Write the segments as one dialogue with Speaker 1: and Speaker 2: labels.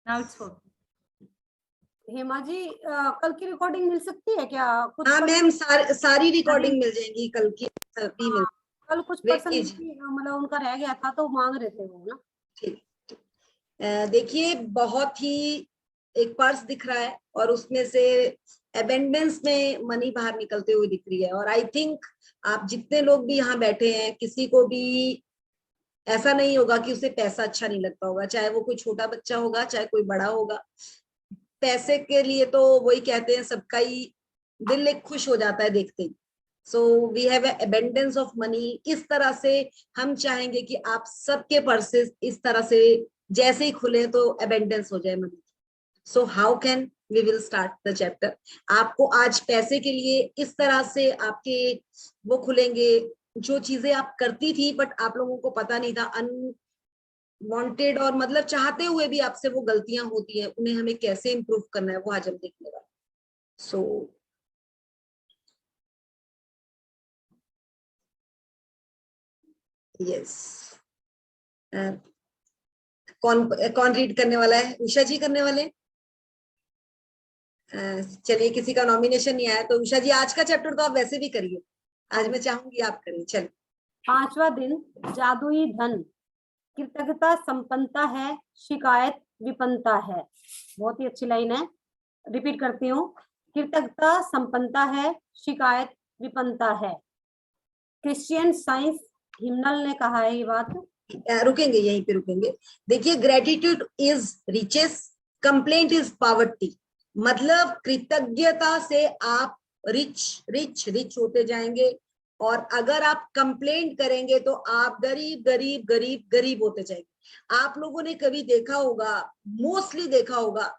Speaker 1: Now it's four. Hema ji, कल की recording मिल सकती है क्या? कुछ
Speaker 2: हाँ मैम, सारी रिकॉर्डिंग मिल जाएंगी कल की, सभी मिल।
Speaker 1: कल कुछ
Speaker 2: वेट
Speaker 1: पर्सन
Speaker 2: कीजिए,
Speaker 1: मतलब उनका रह गया था तो मांग रहे थे वो ना।
Speaker 2: ठीक। देखिए, बहुत ही एक पर्स दिख रहा है और उसमें से अबेंडेंस में मनी बाहर निकलते हुए दिख रही है। और आई थिंक आप जितने लोग भी यहाँ बैठे हैं, किसी को भी ऐसा नहीं होगा कि उसे पैसा अच्छा नहीं लगता होगा, चाहे वो कोई छोटा बच्चा होगा, चाहे कोई बड़ा होगा। पैसे के लिए तो वही कहते हैं, सबका ही दिल एक खुश हो जाता है देखते ही। So we have abundance of money. इस तरह से हम चाहेंगे कि आप सबके पर्सेस इस तरह से जैसे ही खुले तो अबेंडेंस हो जाए money. So how can we will start the chapter. आपको आज पैसे के लिए इस तरह से आपके वो खुलेंगे, जो चीजें आप करती थी बट आप लोगों को पता नहीं था, अनवांटेड और मतलब चाहते हुए भी आपसे वो गलतियां होती हैं, उन्हें हमें कैसे इंप्रूव करना है वो आज हम देखने वाले। सो यस, कौन कौन रीड करने वाला है? उषा जी करने वाले हैं? चलिए, किसी का नॉमिनेशन नहीं आया तो उषा जी आज का चैप्टर तो आप वैसे भी करिए, आज मैं चाहूंगी आप करिए। चलिए,
Speaker 1: 5वां दिन, जादुई धन। कृतज्ञता संपन्नता है, शिकायत विपन्नता है। बहुत ही अच्छी लाइन है, रिपीट करती हूँ। कृतज्ञता संपन्नता है, शिकायत विपन्नता है। क्रिश्चियन साइंस हिमनल ने कहा है ये बात।
Speaker 2: रुकेंगे यहीं पे रुकेंगे। देखिए, gratitude is riches, complaint is poverty. मतलब कृतज्ञता से आप रिच रिच रिच होते जाएंगे, और अगर आप कंप्लेंट करेंगे तो आप गरीब गरीब गरीब गरीब होते जाएंगे। आप लोगों ने कभी देखा होगा, मोस्टली देखा होगा,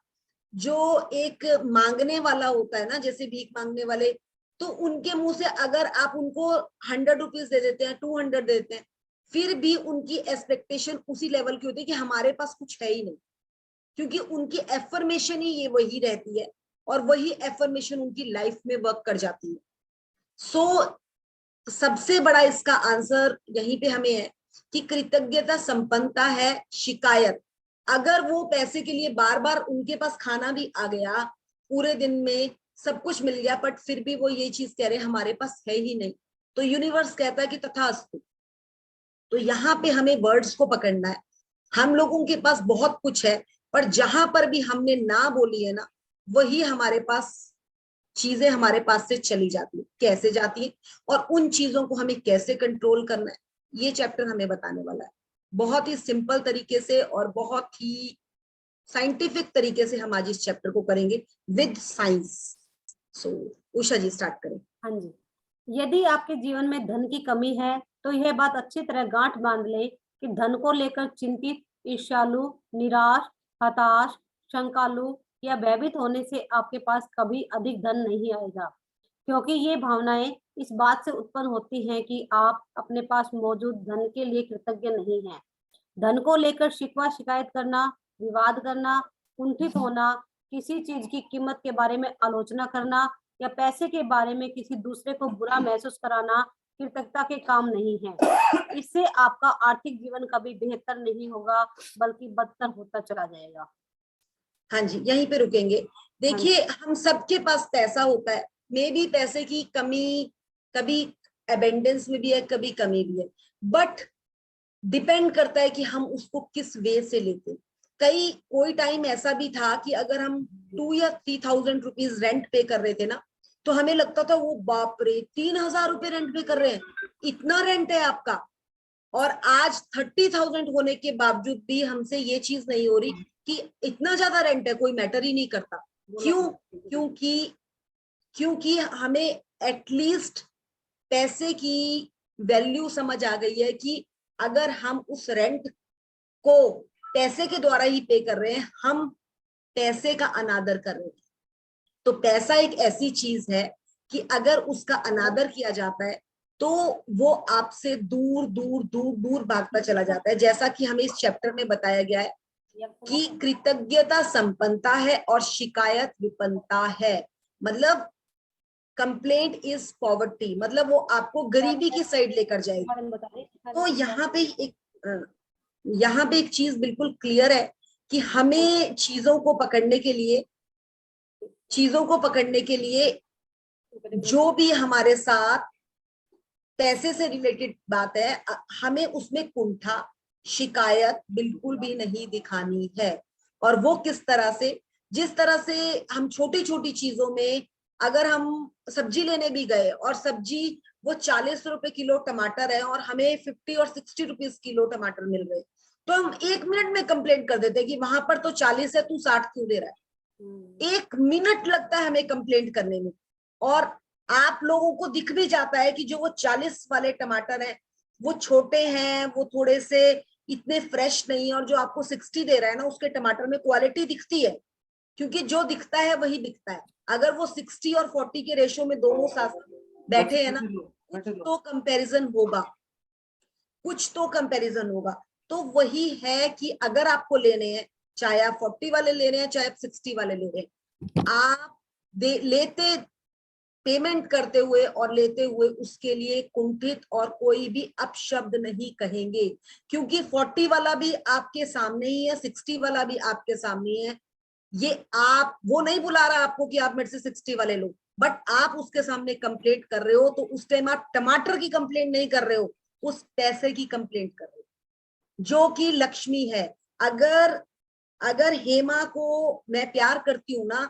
Speaker 2: जो एक मांगने वाला होता है ना, जैसे भीख मांगने वाले, तो उनके मुंह से अगर आप उनको 100 रुपीज दे देते हैं, 200 देते हैं, फिर भी उनकी एक्सपेक्टेशन उसी लेवल की होती है कि हमारे पास कुछ है ही नहीं, क्योंकि उनकी एफर्मेशन ही ये वही रहती है और वही एफर्मेशन उनकी लाइफ में वर्क कर जाती है। सो सबसे बड़ा इसका आंसर यहीं पे हमें है कि कृतज्ञता संपन्नता है, शिकायत। अगर वो पैसे के लिए बार बार उनके पास खाना भी आ गया, पूरे दिन में सब कुछ मिल गया, बट फिर भी वो ये चीज कह रहे हमारे पास है ही नहीं, तो यूनिवर्स कहता है कि तथास्तु। तो यहाँ पे हमें वर्ड्स को पकड़ना है। हम लोगों के पास बहुत कुछ है, पर जहां पर भी हमने ना बोली है ना, वही हमारे पास चीजें हमारे पास से चली जाती है। कैसे जाती है और उन चीजों को हमें कैसे कंट्रोल करना है, ये चैप्टर हमें बताने वाला है। बहुत ही सिंपल तरीके से और बहुत ही साइंटिफिक तरीके से हम आज इस चैप्टर को करेंगे with science. So Usha ji start करें।
Speaker 1: हाँ जी। यदि आपके जीवन में धन की कमी है तो यह बात अच्छी तरह गांठ बांध ले कि धन को लेकर चिंतित, ईर्ष्यालु, निराश, हताश, शंकालु या भयभीत होने से आपके पास कभी अधिक धन नहीं आएगा, क्योंकि ये भावनाएं इस बात से उत्पन्न होती हैं कि आप अपने पास मौजूद धन के लिए कृतज्ञ नहीं हैं। धन को लेकर शिकवा शिकायत करना, विवाद करना, कुंठित होना, किसी चीज की कीमत के बारे में आलोचना करना या पैसे के बारे में किसी दूसरे को बुरा महसूस कराना कृतज्ञता के काम नहीं है। इससे आपका आर्थिक जीवन कभी बेहतर नहीं होगा, बल्कि बदतर होता चला जाएगा।
Speaker 2: हाँ जी, यहीं पे रुकेंगे। देखिए, हम सबके पास पैसा होता है, मे भी पैसे की कमी, कभी अबेंडेंस में भी है, कभी कमी भी है, बट डिपेंड करता है कि हम उसको किस वे से लेते। कोई टाइम ऐसा भी था कि अगर हम 2 या 3,000 रुपीज रेंट पे कर रहे थे ना, तो हमें लगता था वो बाप रे 3,000 रुपए रेंट पे कर रहे हैं, इतना रेंट है आपका। और आज 30,000 होने के बावजूद भी हमसे ये चीज नहीं हो रही कि इतना ज्यादा रेंट है, कोई मैटर ही नहीं करता। क्यों? क्योंकि क्योंकि हमें एटलीस्ट पैसे की वैल्यू समझ आ गई है कि अगर हम उस रेंट को पैसे के द्वारा ही पे कर रहे हैं, हम पैसे का अनादर कर रहे हैं। तो पैसा एक ऐसी चीज है कि अगर उसका अनादर किया जाता है तो वो आपसे दूर दूर दूर दूर भागता चला जाता है। जैसा कि हमें इस चैप्टर में बताया गया है कि कृतज्ञता संपन्नता है और शिकायत विपन्नता है। मतलब कंप्लेंट इज पॉवर्टी, मतलब वो आपको गरीबी की साइड लेकर जाएगी। तो यहाँ पे एक चीज बिल्कुल क्लियर है कि हमें चीजों को पकड़ने के लिए जो भी हमारे साथ पैसे से रिलेटेड बात है, हमें उसमें कुंठा, शिकायत बिल्कुल भी नहीं दिखानी है। और वो किस तरह से, जिस तरह से हम छोटी छोटी चीजों में, अगर हम सब्जी लेने भी गए और सब्जी वो 40 रुपए किलो टमाटर है और हमें 50 और 60 रुपीज किलो टमाटर मिल रहे, तो हम 1 मिनट में कंप्लेंट कर देते हैं कि वहां पर तो 40 है, तू 60 क्यों दे रहा है। 1 मिनट लगता है हमें कंप्लेंट करने में। और आप लोगों को दिख भी जाता है कि जो वो 40 वाले टमाटर हैं वो छोटे हैं, वो थोड़े से इतने फ्रेश नहीं है, और जो आपको 60 दे रहा है ना, उसके टमाटर में क्वालिटी दिखती है, क्योंकि जो दिखता है वही बिकता है। अगर वो 60 और 40 के रेशो में दोनों साथ बैठे हैं ना, तो कंपैरिजन होगा, कुछ तो कंपैरिजन होगा। तो वही है कि अगर आपको लेने हैं, चाहे आप 40 वाले ले रहे हैं, चाहे आप 60 वाले ले रहे हैं, आप लेते पेमेंट करते हुए और लेते हुए उसके लिए कुंठित और कोई भी अपशब्द नहीं कहेंगे, क्योंकि 40 वाला भी आपके सामने ही है, 60 वाला भी आपके सामने ही है। ये आप, वो नहीं बुला रहा आपको कि आप मेरे से 60 वाले लो, बट आप उसके सामने कंप्लेंट कर रहे हो, तो उस टाइम आप टमाटर की कंप्लेंट नहीं कर रहे हो, उस पैसे की कंप्लेंट कर रहे हो, जो कि लक्ष्मी है। अगर अगर हेमा को मैं प्यार करती हूँ ना,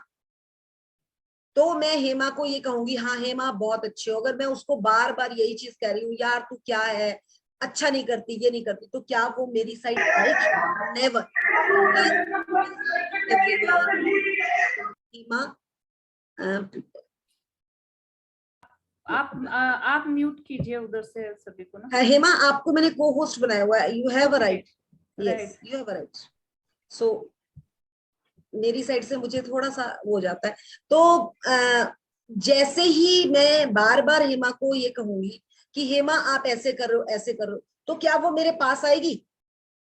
Speaker 2: तो मैं हेमा को ये कहूंगी, हाँ हेमा बहुत अच्छी हो। अगर मैं उसको बार बार यही चीज कह रही हूँ, यार तू क्या है, अच्छा नहीं करती, ये नहीं करती, तो क्या वो मेरी साइड आएगी? नेवर। हेमा,
Speaker 3: आप म्यूट कीजिए उधर से सभी को ना।
Speaker 2: हेमा, आपको मैंने को होस्ट बनाया हुआ है, you have a right, yes you have a right. So मेरी साइड से मुझे थोड़ा सा हो जाता है। तो जैसे ही मैं बार बार हेमा को ये कहूंगी कि हेमा आप ऐसे करो, ऐसे करो, तो क्या वो मेरे पास आएगी?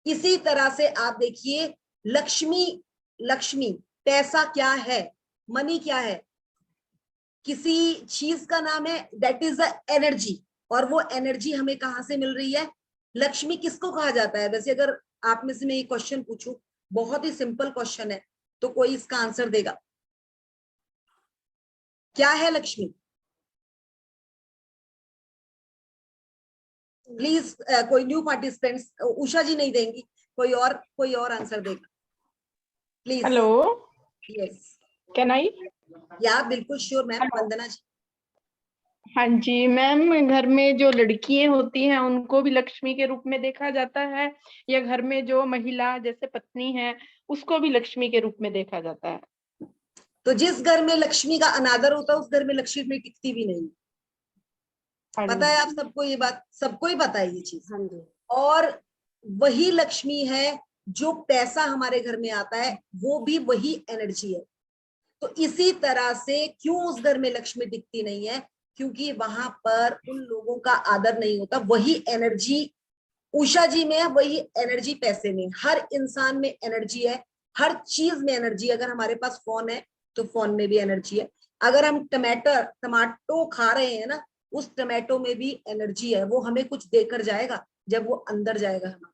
Speaker 2: इसी तरह से आप देखिए, लक्ष्मी, लक्ष्मी पैसा क्या है, मनी क्या है, किसी चीज का नाम है, दैट इज द एनर्जी। और वो एनर्जी हमें कहाँ से मिल रही है? लक्ष्मी किसको कहा जाता है? वैसे अगर आप में से मैं ये क्वेश्चन पूछूं, बहुत ही सिंपल क्वेश्चन है, तो कोई इसका आंसर देगा? क्या है लक्ष्मी? प्लीज कोई न्यू पार्टिसिपेंट्स, उषा जी नहीं देंगी, कोई और आंसर देगा please.
Speaker 4: Hello,
Speaker 2: yes,
Speaker 4: can I?
Speaker 2: या बिल्कुल श्योर मैम, वंदना जी।
Speaker 4: हाँ जी मैम, घर में जो लड़कियां होती हैं उनको भी लक्ष्मी के रूप में देखा जाता है, या घर में जो महिला जैसे पत्नी है उसको भी लक्ष्मी के रूप में देखा जाता है?
Speaker 2: तो जिस घर में लक्ष्मी का अनादर होता है, उस घर में लक्ष्मी टिकती भी नहीं।
Speaker 4: हाँ
Speaker 2: पता
Speaker 4: जी।
Speaker 2: है आप सबको ये बात, सबको ही पता है ये चीज।
Speaker 1: हाँ जी।
Speaker 2: और वही लक्ष्मी है, जो पैसा हमारे घर में आता है वो भी वही एनर्जी है। तो इसी तरह से क्यों उस घर में लक्ष्मी दिखती नहीं है? क्योंकि वहां पर उन लोगों का आदर नहीं होता। वही एनर्जी उषा जी में है, वही एनर्जी पैसे में। हर इंसान में एनर्जी है, हर चीज में एनर्जी। अगर हमारे पास फोन है तो फोन में भी एनर्जी है। अगर हम टमाटो खा रहे हैं ना, उस टमाटो में भी एनर्जी है, वो हमें कुछ देकर जाएगा जब वो अंदर जाएगा हमारा।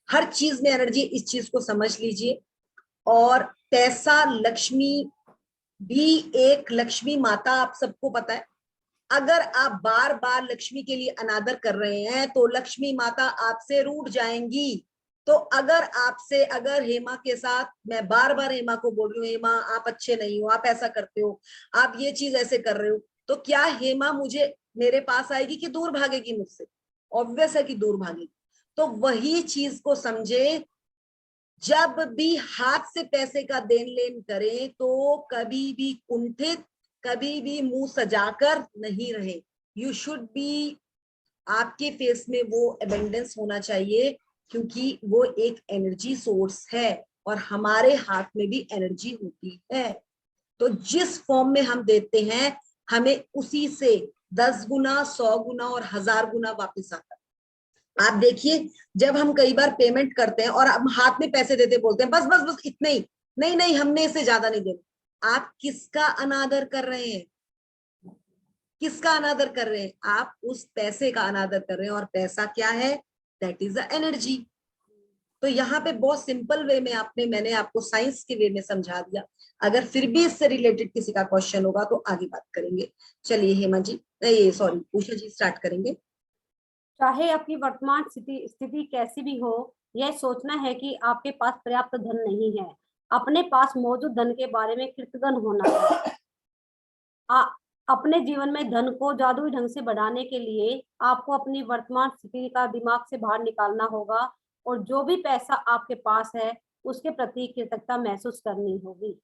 Speaker 2: हर चीज में एनर्जी, इस चीज को समझ लीजिए। और पैसा, लक्ष्मी भी एक लक्ष्मी माता, आप सबको पता है। अगर आप बार बार लक्ष्मी के लिए अनादर कर रहे हैं तो लक्ष्मी माता आपसे रूठ जाएंगी। तो अगर हेमा के साथ, मैं बार बार हेमा को बोल रही हूँ, हेमा आप अच्छे नहीं हो, आप ऐसा करते हो, आप ये चीज ऐसे कर रहे हो, तो क्या हेमा मेरे पास आएगी कि दूर भागेगी मुझसे? ऑब्वियस है कि दूर भागेगी। तो वही चीज को समझे, जब भी हाथ से पैसे का देन लेन करें तो कभी भी कुंठित, कभी भी मुंह सजाकर नहीं रहे। यू शुड बी, आपके फेस में वो एबंडेंस होना चाहिए, क्योंकि वो एक एनर्जी सोर्स है और हमारे हाथ में भी एनर्जी होती है। तो जिस फॉर्म में हम देते हैं, हमें उसी से 10 गुना, 100 गुना और 1000 गुना वापस आता है। आप देखिए, जब हम कई बार पेमेंट करते हैं और हम हाथ में पैसे देते बोलते हैं बस बस बस इतने ही, नहीं नहीं हमने इससे ज्यादा नहीं देना। आप किसका अनादर कर रहे हैं? किसका अनादर कर रहे हैं? आप उस पैसे का अनादर कर रहे हैं। और पैसा क्या है? That is the energy. तो यहाँ पे बहुत सिंपल वे में मैंने आपको साइंस के वे में समझा दिया। अगर फिर भी इससे रिलेटेड किसी का क्वेश्चन होगा तो आगे बात करेंगे। चलिए हेमा जी, सॉरी उषा जी स्टार्ट करेंगे।
Speaker 1: चाहे आपकी वर्तमान स्थिति कैसी भी हो, यह सोचना है कि आपके पास पर्याप्त धन नहीं है। अपने पास मौजूद धन के बारे में कृतज्ञ होना है। अपने जीवन में धन को जादुई ढंग से बढ़ाने के लिए आपको अपनी वर्तमान स्थिति का दिमाग से बाहर निकालना होगा और जो भी पैसा आपके पास है उसके प्रति कृतज्ञता महसूस करनी होगी।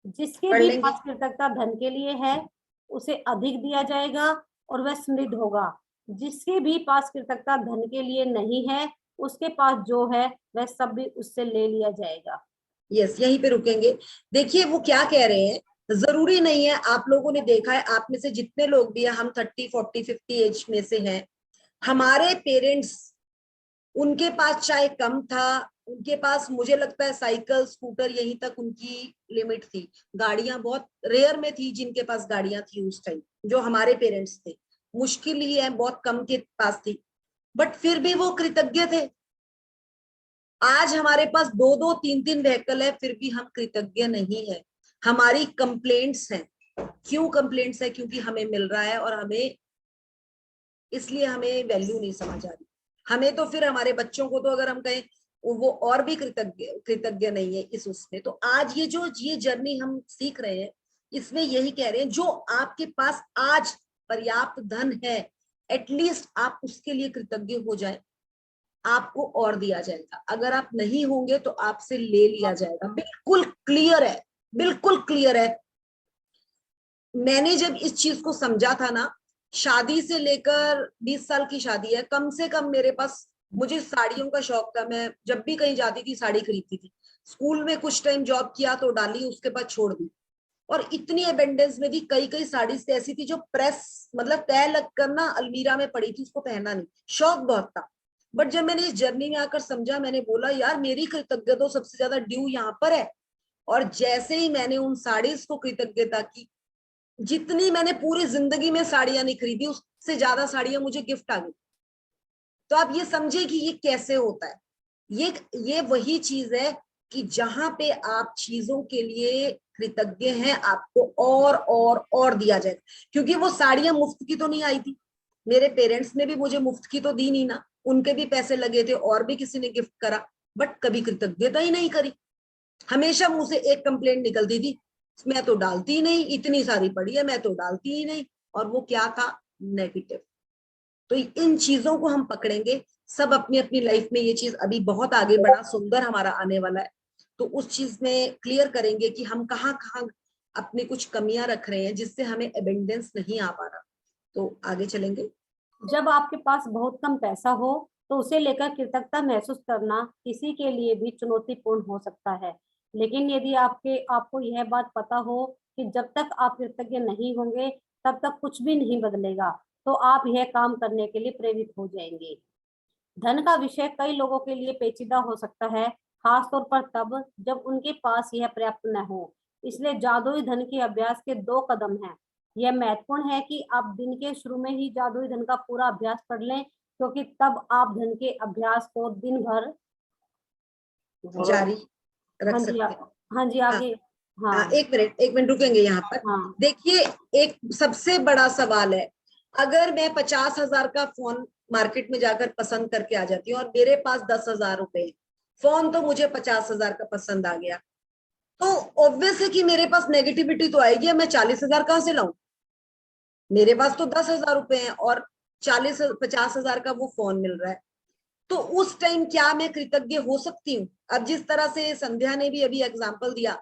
Speaker 1: जिसके
Speaker 2: पढ़
Speaker 1: भी
Speaker 2: लेंगे।
Speaker 1: पास कृतज्ञता धन के लिए है उसे अधिक दिया जाएगा और वह समृद्ध होगा। जिसके भी पास कृतज्ञता धन के लिए नहीं है, उसके पास जो है वह सब भी उससे ले लिया जाएगा।
Speaker 2: यस, यहीं पे रुकेंगे। देखिए वो क्या कह रहे हैं, जरूरी नहीं है, आप लोगों ने देखा है, आप में से जितने लोग भी हैं, हम 30, 40, 50 एज में से हैं, हमारे पेरेंट्स, उनके पास चाहे कम था, उनके पास मुझे लगता है साइकिल स्कूटर यहीं तक उनकी लिमिट थी। गाड़ियां बहुत रेयर में थी जिनके पास गाड़ियां थी उस टाइम, जो हमारे पेरेंट्स थे, मुश्किल ही है, बहुत कम के पास थी, बट फिर भी वो कृतज्ञ थे। आज हमारे पास 2-2, 3-3 व्हीकल है, फिर भी हम कृतज्ञ नहीं है। हमारी कंप्लेंट्स हैं। क्यों कंप्लेंट्स है? क्योंकि हमें मिल रहा है और हमें, इसलिए हमें वैल्यू नहीं समझ आ रही। हमें तो फिर हमारे बच्चों को तो अगर हम कहें वो और भी कृतज्ञ नहीं है इस उसमें। तो आज ये जर्नी हम सीख रहे हैं, इसमें यही कह रहे हैं, जो आपके पास आज पर्याप्त धन है, एटलीस्ट आप उसके लिए कृतज्ञ हो जाए, आपको और दिया जाएगा। अगर आप नहीं होंगे तो आपसे ले लिया जाएगा। बिल्कुल क्लियर है, बिल्कुल क्लियर है। मैंने जब इस चीज को समझा था ना, शादी से लेकर 20 साल की शादी है, कम से कम मेरे पास, मुझे साड़ियों का शौक था, मैं जब भी कहीं जाती थी साड़ी खरीदती थी। स्कूल में कुछ टाइम जॉब किया तो डाली, उसके बाद छोड़ दी। और इतनी एबेंडेंस में थी, कई कई साड़ी ऐसी थी जो प्रेस मतलब तय लग कर ना अलमीरा में पड़ी थी, उसको पहना नहीं, शौक बहुत था। बट जब मैंने इस जर्नी में आकर समझा, मैंने बोला यार मेरी कृतज्ञता तो सबसे ज्यादा ड्यू यहाँ पर है। और जैसे ही मैंने उन साड़ीज को कृतज्ञता की, जितनी मैंने पूरी जिंदगी में साड़ियां नहीं खरीदी, उससे ज्यादा साड़ियां मुझे गिफ्ट आ गई। तो आप ये समझे कि ये कैसे होता है। ये वही चीज है कि जहां पे आप चीजों के लिए कृतज्ञ हैं, आपको और दिया जाए। क्योंकि वो साड़ियां मुफ्त की तो नहीं आई थी, मेरे पेरेंट्स ने भी मुझे मुफ्त की तो दी नहीं ना, उनके भी पैसे लगे थे और भी किसी ने गिफ्ट करा, बट कभी कृतज्ञता ही नहीं करी। हमेशा मुंह से एक कंप्लेंट निकलती थी, मैं तो डालती ही नहीं, इतनी सारी पड़ी है मैं तो डालती ही नहीं। और वो क्या था? नेगेटिव। तो इन चीजों को हम पकड़ेंगे सब अपनी अपनी लाइफ में। ये चीज अभी बहुत आगे बड़ा सुंदर हमारा आने वाला है, तो उस चीज में क्लियर करेंगे कि हम कहाँ कहाँ अपनी कुछ कमियां रख रहे हैं जिससे हमें एबेंडेंस नहीं आ पा रहा। तो आगे चलेंगे।
Speaker 1: जब आपके पास बहुत कम पैसा हो तो उसे लेकर कृतज्ञता महसूस करना किसी के लिए भी चुनौतीपूर्ण हो सकता है। लेकिन यदि आपको यह बात पता हो कि जब तक आप कृतज्ञ नहीं होंगे तब तक कुछ भी नहीं बदलेगा, तो आप यह काम करने के लिए प्रेरित हो जाएंगे। धन का विषय कई लोगों के लिए पेचीदा हो सकता है, खासतौर पर तब जब उनके पास यह पर्याप्त न हो। इसलिए जादुई धन के अभ्यास के 2 कदम हैं। यह महत्वपूर्ण है कि आप दिन के शुरू में ही जादुई धन का पूरा अभ्यास कर लें, क्योंकि तब आप धन के अभ्यास को दिन भर
Speaker 2: जारी रख
Speaker 1: हाँ जी
Speaker 2: सकते हैं।
Speaker 1: हाँ जी
Speaker 2: हाँ,
Speaker 1: आगे। हाँ
Speaker 2: एक मिनट रुकेंगे यहाँ पर।
Speaker 1: हाँ
Speaker 2: देखिए एक सबसे बड़ा सवाल है, अगर मैं 50,000 का फोन मार्केट में जाकर पसंद करके आ जाती हूँ और मेरे पास 10,000 रुपए, फोन तो मुझे 50,000 का पसंद आ गया, तो ऑब्वियस है कि मेरे पास नेगेटिविटी तो आएगी, मैं 40,000 कहां से लाऊं? मेरे पास तो 10,000 रुपए हैं और 50,000 का वो फोन मिल रहा है। तो उस टाइम क्या मैं कृतज्ञ हो सकती हूँ? अब जिस तरह से संध्या ने भी अभी एग्जांपल दिया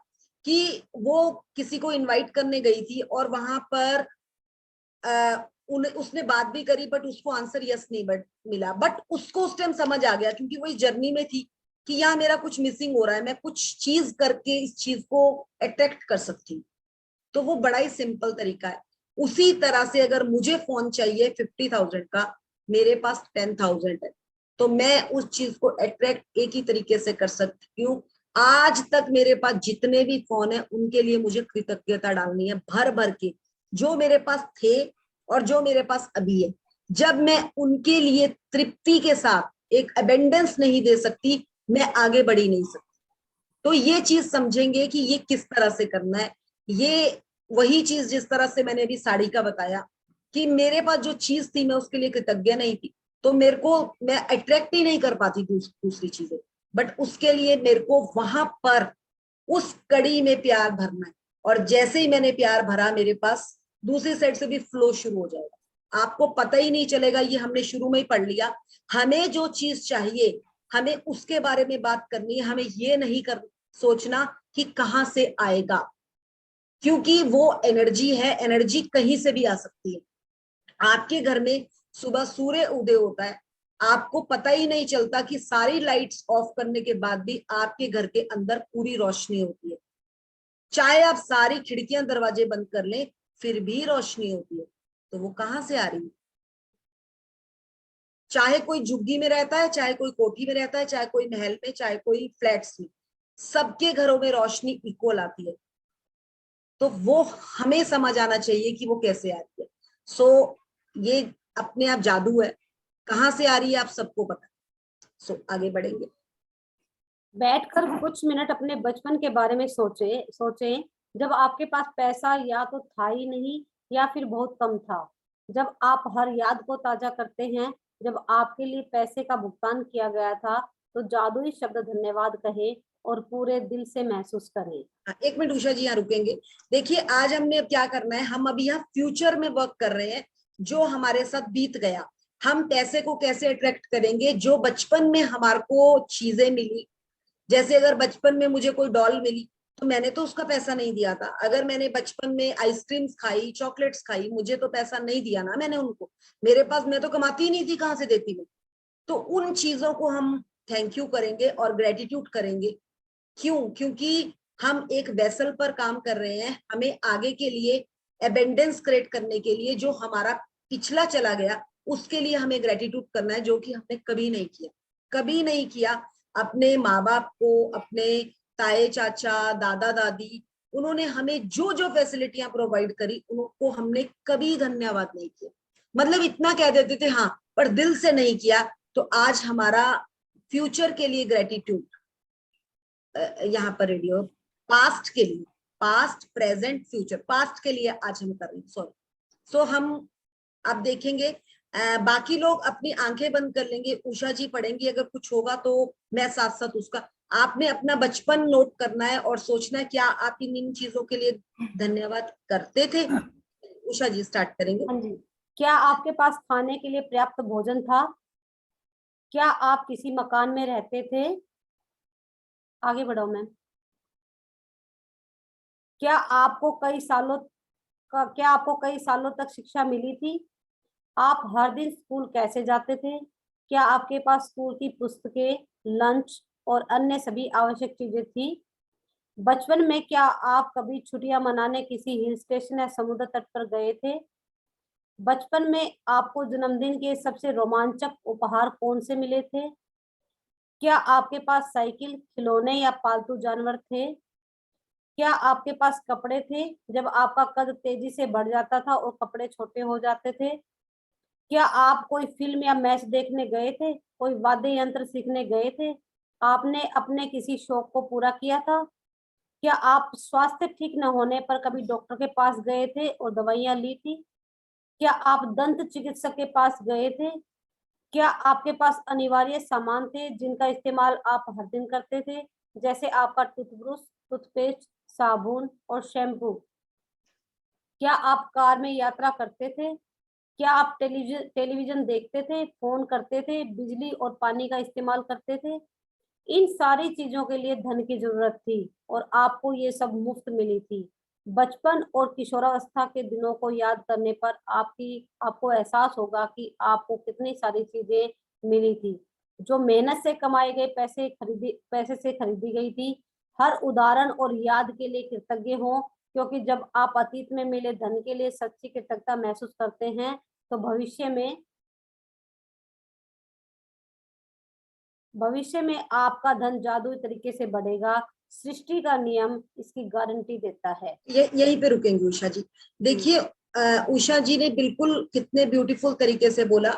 Speaker 2: कि वो किसी को इनवाइट करने गई थी और वहां पर उसने बात भी करी, बट उसको आंसर यस नहीं मिला, बट उसको उस टाइम समझ आ गया क्योंकि वो इस जर्नी में थी कि यहाँ मेरा कुछ मिसिंग हो रहा है, मैं कुछ चीज करके इस चीज को अट्रैक्ट कर सकती हूँ। तो वो बड़ा ही सिंपल तरीका है। उसी तरह से अगर मुझे फोन चाहिए 50,000 का, मेरे पास 10,000 है, तो मैं उस चीज को अट्रैक्ट एक ही तरीके से कर सकती हूँ। आज तक मेरे पास जितने भी फोन है उनके लिए मुझे कृतज्ञता डालनी है भर भर के, जो मेरे पास थे और जो मेरे पास अभी है। जब मैं उनके लिए तृप्ति के साथ एक अबेंडेंस नहीं दे सकती, मैं आगे बढ़ ही नहीं सकती। तो ये चीज समझेंगे कि ये किस तरह से करना है। ये वही चीज जिस तरह से मैंने अभी साड़ी का बताया कि मेरे पास जो चीज थी मैं उसके लिए कृतज्ञ नहीं थी, तो मेरे को मैं अट्रैक्ट ही नहीं कर पाती दूसरी चीजें, बट उसके लिए मेरे को वहां पर उस कड़ी में प्यार भरना है। और जैसे ही मैंने प्यार भरा, मेरे पास दूसरी साइड से भी फ्लो शुरू हो जाएगा, आपको पता ही नहीं चलेगा। ये हमने शुरू में ही पढ़ लिया। हमें जो चीज चाहिए हमें उसके बारे में बात करनी है, हमें ये नहीं कर सोचना कि कहां से आएगा, क्योंकि वो एनर्जी है, एनर्जी कहीं से भी आ सकती है। आपके घर में सुबह सूर्य उदय होता है, आपको पता ही नहीं चलता कि सारी लाइट्स ऑफ करने के बाद भी आपके घर के अंदर पूरी रोशनी होती है। चाहे आप सारी खिड़कियां दरवाजे बंद कर लें फिर भी रोशनी होती है। तो वो कहां से आ रही है? चाहे कोई झुग्गी में रहता है, चाहे कोई कोठी में रहता है, चाहे कोई महल में, चाहे कोई फ्लैट्स में, सबके घरों में रोशनी इक्वल आती है। तो वो हमें समझ आना चाहिए कि वो कैसे आती है। सो ये अपने आप जादू है, कहां से आ रही है आप सबको पता है। सो आगे बढ़ेंगे।
Speaker 1: बैठकर कुछ मिनट अपने बचपन के बारे में सोचें जब आपके पास पैसा या तो था ही नहीं या फिर बहुत कम था। जब आप हर याद को ताजा करते हैं जब आपके लिए पैसे का भुगतान किया गया था, तो जादुई शब्द धन्यवाद कहें और पूरे दिल से महसूस करें।
Speaker 2: एक मिनट उषा जी यहाँ रुकेंगे। देखिए आज हमने अब क्या करना है, हम अभी यहाँ फ्यूचर में वर्क कर रहे हैं, जो हमारे साथ बीत गया। हम पैसे को कैसे अट्रैक्ट करेंगे? जो बचपन में हमारे को चीजें मिली, जैसे अगर बचपन में मुझे कोई डॉल मिली तो मैंने तो उसका पैसा नहीं दिया था। अगर मैंने बचपन में आइसक्रीम्स खाई, चॉकलेट्स खाई, मुझे तो पैसा नहीं दिया ना मैंने उनको, मेरे पास, मैं तो कमाती ही नहीं थी, कहाँ से देती मैं? तो उन चीजों को हम थैंक यू करेंगे और ग्रेटिट्यूड करेंगे। क्यों? क्योंकि हम एक वेसल पर काम कर रहे हैं, हमें आगे के लिए एबेंडेंस क्रिएट करने के लिए जो हमारा पिछला चला गया उसके लिए हमें ग्रेटिट्यूड करना है, जो कि हमने कभी नहीं किया, कभी नहीं किया। अपने माँ बाप को, अपने ताए चाचा, दादा दादी, उन्होंने हमें जो जो फैसिलिटियां प्रोवाइड करी उनको हमने कभी धन्यवाद नहीं किया। मतलब इतना कह देते थे हाँ, पर दिल से नहीं किया। तो आज हमारा फ्यूचर के लिए ग्रेटिट्यूड यहाँ पर रेडियो पास्ट के लिए, पास्ट प्रेजेंट फ्यूचर, पास्ट के लिए आज हम कर रहे हैं। सॉरी। सो हम अब देखेंगे, बाकी लोग अपनी आंखें बंद कर लेंगे, उषा जी पढ़ेंगी, अगर कुछ होगा तो मैं साथ साथ उसका। आपने अपना बचपन नोट करना है और सोचना है क्या आप इन चीजों के लिए धन्यवाद करते थे। उषा जी स्टार्ट करेंगे।
Speaker 1: हाँ जी। क्या आपके पास खाने के लिए पर्याप्त भोजन था? क्या आप किसी मकान में रहते थे? आगे बढ़ो मैम। क्या आपको कई सालों तक शिक्षा मिली थी? आप हर दिन स्कूल कैसे जाते थे? क्या आपके पास स्कूल की पुस्तकें, लंच और अन्य सभी आवश्यक चीजें थी? बचपन में क्या आप कभी छुट्टियां मनाने किसी हिल स्टेशन या समुद्र तट पर गए थे? बचपन में आपको जन्मदिन के सबसे रोमांचक उपहार कौन से मिले थे? क्या आपके पास साइकिल, खिलौने या पालतू जानवर थे? क्या आपके पास कपड़े थे जब आपका कद तेजी से बढ़ जाता था और कपड़े छोटे हो जाते थे? क्या आप कोई फिल्म या मैच देखने गए थे? कोई वाद्य यंत्र सीखने गए थे? आपने अपने किसी शौक को पूरा किया था? क्या आप स्वास्थ्य ठीक न होने पर कभी डॉक्टर के पास गए थे और दवाइयां ली थी? क्या आप दंत चिकित्सक के पास गए थे? क्या आपके पास अनिवार्य सामान थे जिनका इस्तेमाल आप हर दिन करते थे, जैसे आपका टूथब्रश, टूथपेस्ट, साबुन और शैम्पू? क्या आप कार में यात्रा करते थे? क्या आप टेलीविजन देखते थे, फोन करते थे, बिजली और पानी का इस्तेमाल करते थे? इन सारी चीजों के लिए धन की जरूरत थी और आपको ये सब मुफ्त मिली थी। बचपन और किशोरावस्था के दिनों को याद करने पर आपको एहसास होगा कि आपको कितनी सारी चीजें मिली थी, जो मेहनत से कमाए गए पैसे से खरीदी गई थी। हर उदाहरण और याद के लिए कृतज्ञ हो, क्योंकि जब आप अतीत में मिले धन के लिए सच्ची कृतज्ञता महसूस करते हैं तो भविष्य में आपका धन जादुई तरीके से बढ़ेगा। सृष्टि का नियम इसकी गारंटी देता है।
Speaker 2: यहीं पे रुकेंगे उषा जी। देखिए उषा जी ने बिल्कुल कितने ब्यूटीफुल तरीके से बोला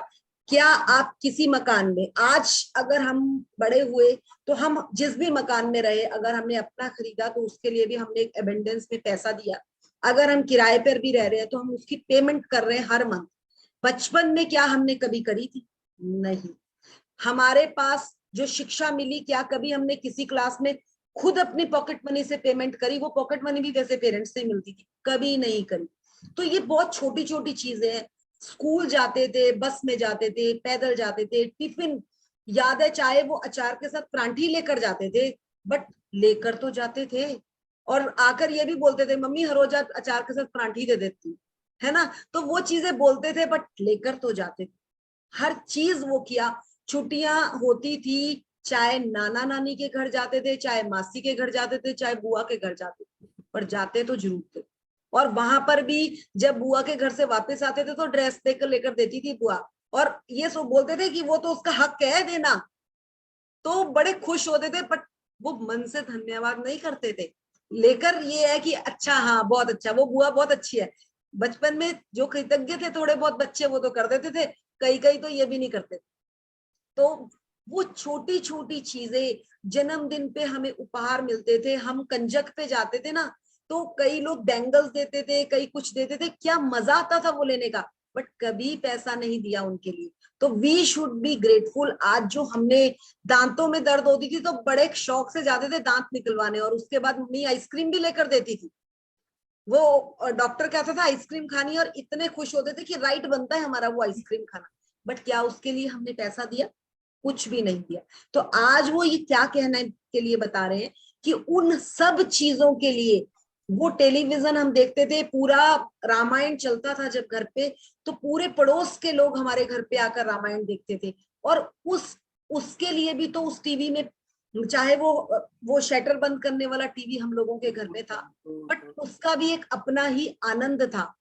Speaker 2: क्या आप किसी मकान में आज अगर हम बड़े हुए तो हम जिस भी मकान में रहे, अगर हमने अपना खरीदा तो उसके लिए भी हमने एक एबेंडेंस में पैसा दिया। अगर हम किराए पर भी रह रहे हैं तो हम उसकी पेमेंट कर रहे हैं हर मंथ। बचपन में क्या हमने कभी करी थी? नहीं। हमारे पास जो शिक्षा मिली, क्या कभी हमने किसी क्लास में खुद अपनी पॉकेट मनी से पेमेंट करी? वो पॉकेट मनी भी वैसे पेरेंट्स से मिलती थी, कभी नहीं करी। तो ये बहुत छोटी छोटी चीजें हैं। स्कूल जाते थे, बस में जाते थे, पैदल जाते थे, टिफिन याद है, चाहे वो अचार के साथ परांठी लेकर जाते थे, बट लेकर तो जाते थे। और आकर ये भी बोलते थे, मम्मी हर रोज अचार के साथ परांठी दे देती है ना। तो वो चीजें बोलते थे बट लेकर तो जाते थे। हर चीज वो किया। छुट्टियां होती थी, चाहे नाना नानी के घर जाते थे, चाहे मासी के घर जाते थे, चाहे बुआ के घर जाते थे, पर जाते तो जरूर थे। और वहां पर भी जब बुआ के घर से वापस आते थे तो ड्रेस देकर लेकर देती थी बुआ, और ये सब बोलते थे कि वो तो उसका हक है देना। तो बड़े खुश होते थे, बट वो मन से धन्यवाद नहीं करते थे। लेकर ये है कि अच्छा, हाँ बहुत अच्छा, वो बुआ बहुत अच्छी है। बचपन में जो कृतज्ञ थे थोड़े बहुत बच्चे, वो तो कर देते थे, कई कई तो ये भी नहीं करते। तो वो छोटी छोटी चीजें, जन्मदिन पे हमें उपहार मिलते थे, हम कंजक पे जाते थे ना, तो कई लोग बैंगल्स देते थे, कई कुछ देते थे, क्या मजा आता था वो लेने का, बट कभी पैसा नहीं दिया उनके लिए। तो वी शुड बी ग्रेटफुल। आज जो हमने दांतों में दर्द होती थी तो बड़े शौक से जाते थे दांत निकलवाने, और उसके बाद मम्मी आइसक्रीम भी लेकर देती थी। वो डॉक्टर कहता था आइसक्रीम खानी, और इतने खुश होते थे कि राइट बनता है हमारा वो आइसक्रीम खाना। बट क्या उसके लिए हमने पैसा दिया? कुछ भी नहीं दिया। तो आज वो ये क्या कहने के लिए बता रहे हैं कि उन सब चीजों के लिए, वो टेलीविजन हम देखते थे, पूरा रामायण चलता था जब घर पे, तो पूरे पड़ोस के लोग हमारे घर पे आकर रामायण देखते थे। और उसके लिए भी तो उस टीवी में, चाहे वो शटर बंद करने वाला टीवी हम लोगों के घर में था, बट उसका भी एक अपना ही आनंद था।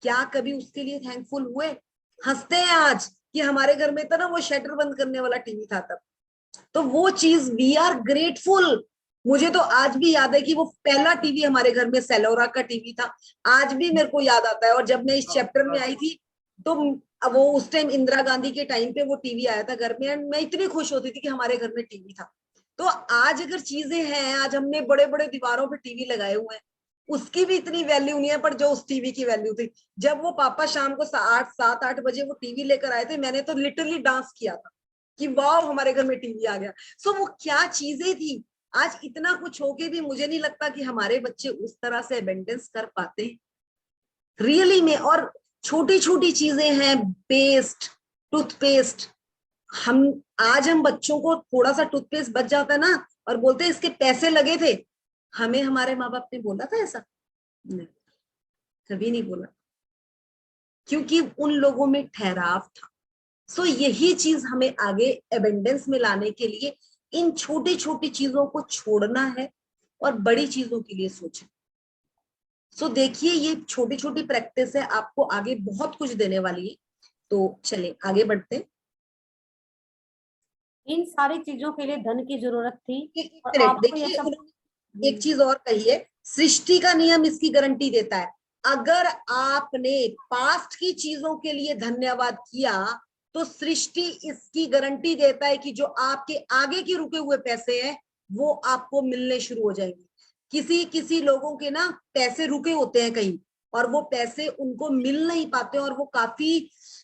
Speaker 2: क्या कभी उसके लिए थैंकफुल हुए? हंसते हैं आज कि हमारे घर में था ना वो शटर बंद करने वाला टीवी था तब। तो वो चीज वी आर ग्रेटफुल। मुझे तो आज भी याद है कि वो पहला टीवी हमारे घर में सेलोरा का टीवी था, आज भी मेरे को याद आता है। और जब मैं इस चैप्टर में आई थी तो वो उस टाइम इंदिरा गांधी के टाइम पे वो टीवी आया था घर में, एंड मैं इतनी खुश होती थी कि हमारे घर में टीवी था। तो आज अगर चीजें हैं, आज हमने बड़े बड़े दीवारों पे टीवी लगाए हुए हैं, उसकी भी इतनी वैल्यू नहीं है, पर जो उस टीवी की वैल्यू थी, जब वो पापा शाम को 7-8 बजे वो टीवी लेकर आए थे, मैंने तो लिटरली डांस किया था कि वाह हमारे घर में टीवी आ गया। सो वो क्या चीजें थी। आज इतना कुछ होके भी मुझे नहीं लगता कि हमारे बच्चे उस तरह से अबेंडेंस कर पाते रियली में। और छोटी छोटी चीजें हैं, पेस्ट, टूथपेस्ट, हम बच्चों को थोड़ा सा टूथपेस्ट बच जाता है ना, और बोलते हैं इसके पैसे लगे थे। हमें हमारे माँ बाप ने बोला था ऐसा? नहीं, कभी नहीं बोला, क्योंकि उन लोगों में ठहराव था। सो यही चीज हमें आगे एबेंडेंस में लाने के लिए इन छोटी छोटी चीजों को छोड़ना है और बड़ी चीजों के लिए सोचें। सो देखिए, ये छोटी छोटी प्रैक्टिस है, आपको आगे बहुत कुछ देने वाली है। तो चलिए आगे बढ़ते हैं।
Speaker 1: इन सारी चीजों के लिए धन की जरूरत थी,
Speaker 2: एक
Speaker 1: और
Speaker 2: मिनट
Speaker 1: आपको ये
Speaker 2: देखिए,
Speaker 1: सब
Speaker 2: उन्होंने एक चीज और कही है, सृष्टि का नियम इसकी गारंटी देता है। अगर आपने पास्ट की चीजों के लिए धन्यवाद किया तो सृष्टि इसकी गारंटी देता है कि जो आपके आगे के रुके हुए पैसे हैं वो आपको मिलने शुरू हो जाएंगे। किसी किसी लोगों के ना पैसे रुके होते हैं कहीं, और वो पैसे उनको मिल नहीं पाते, और वो काफी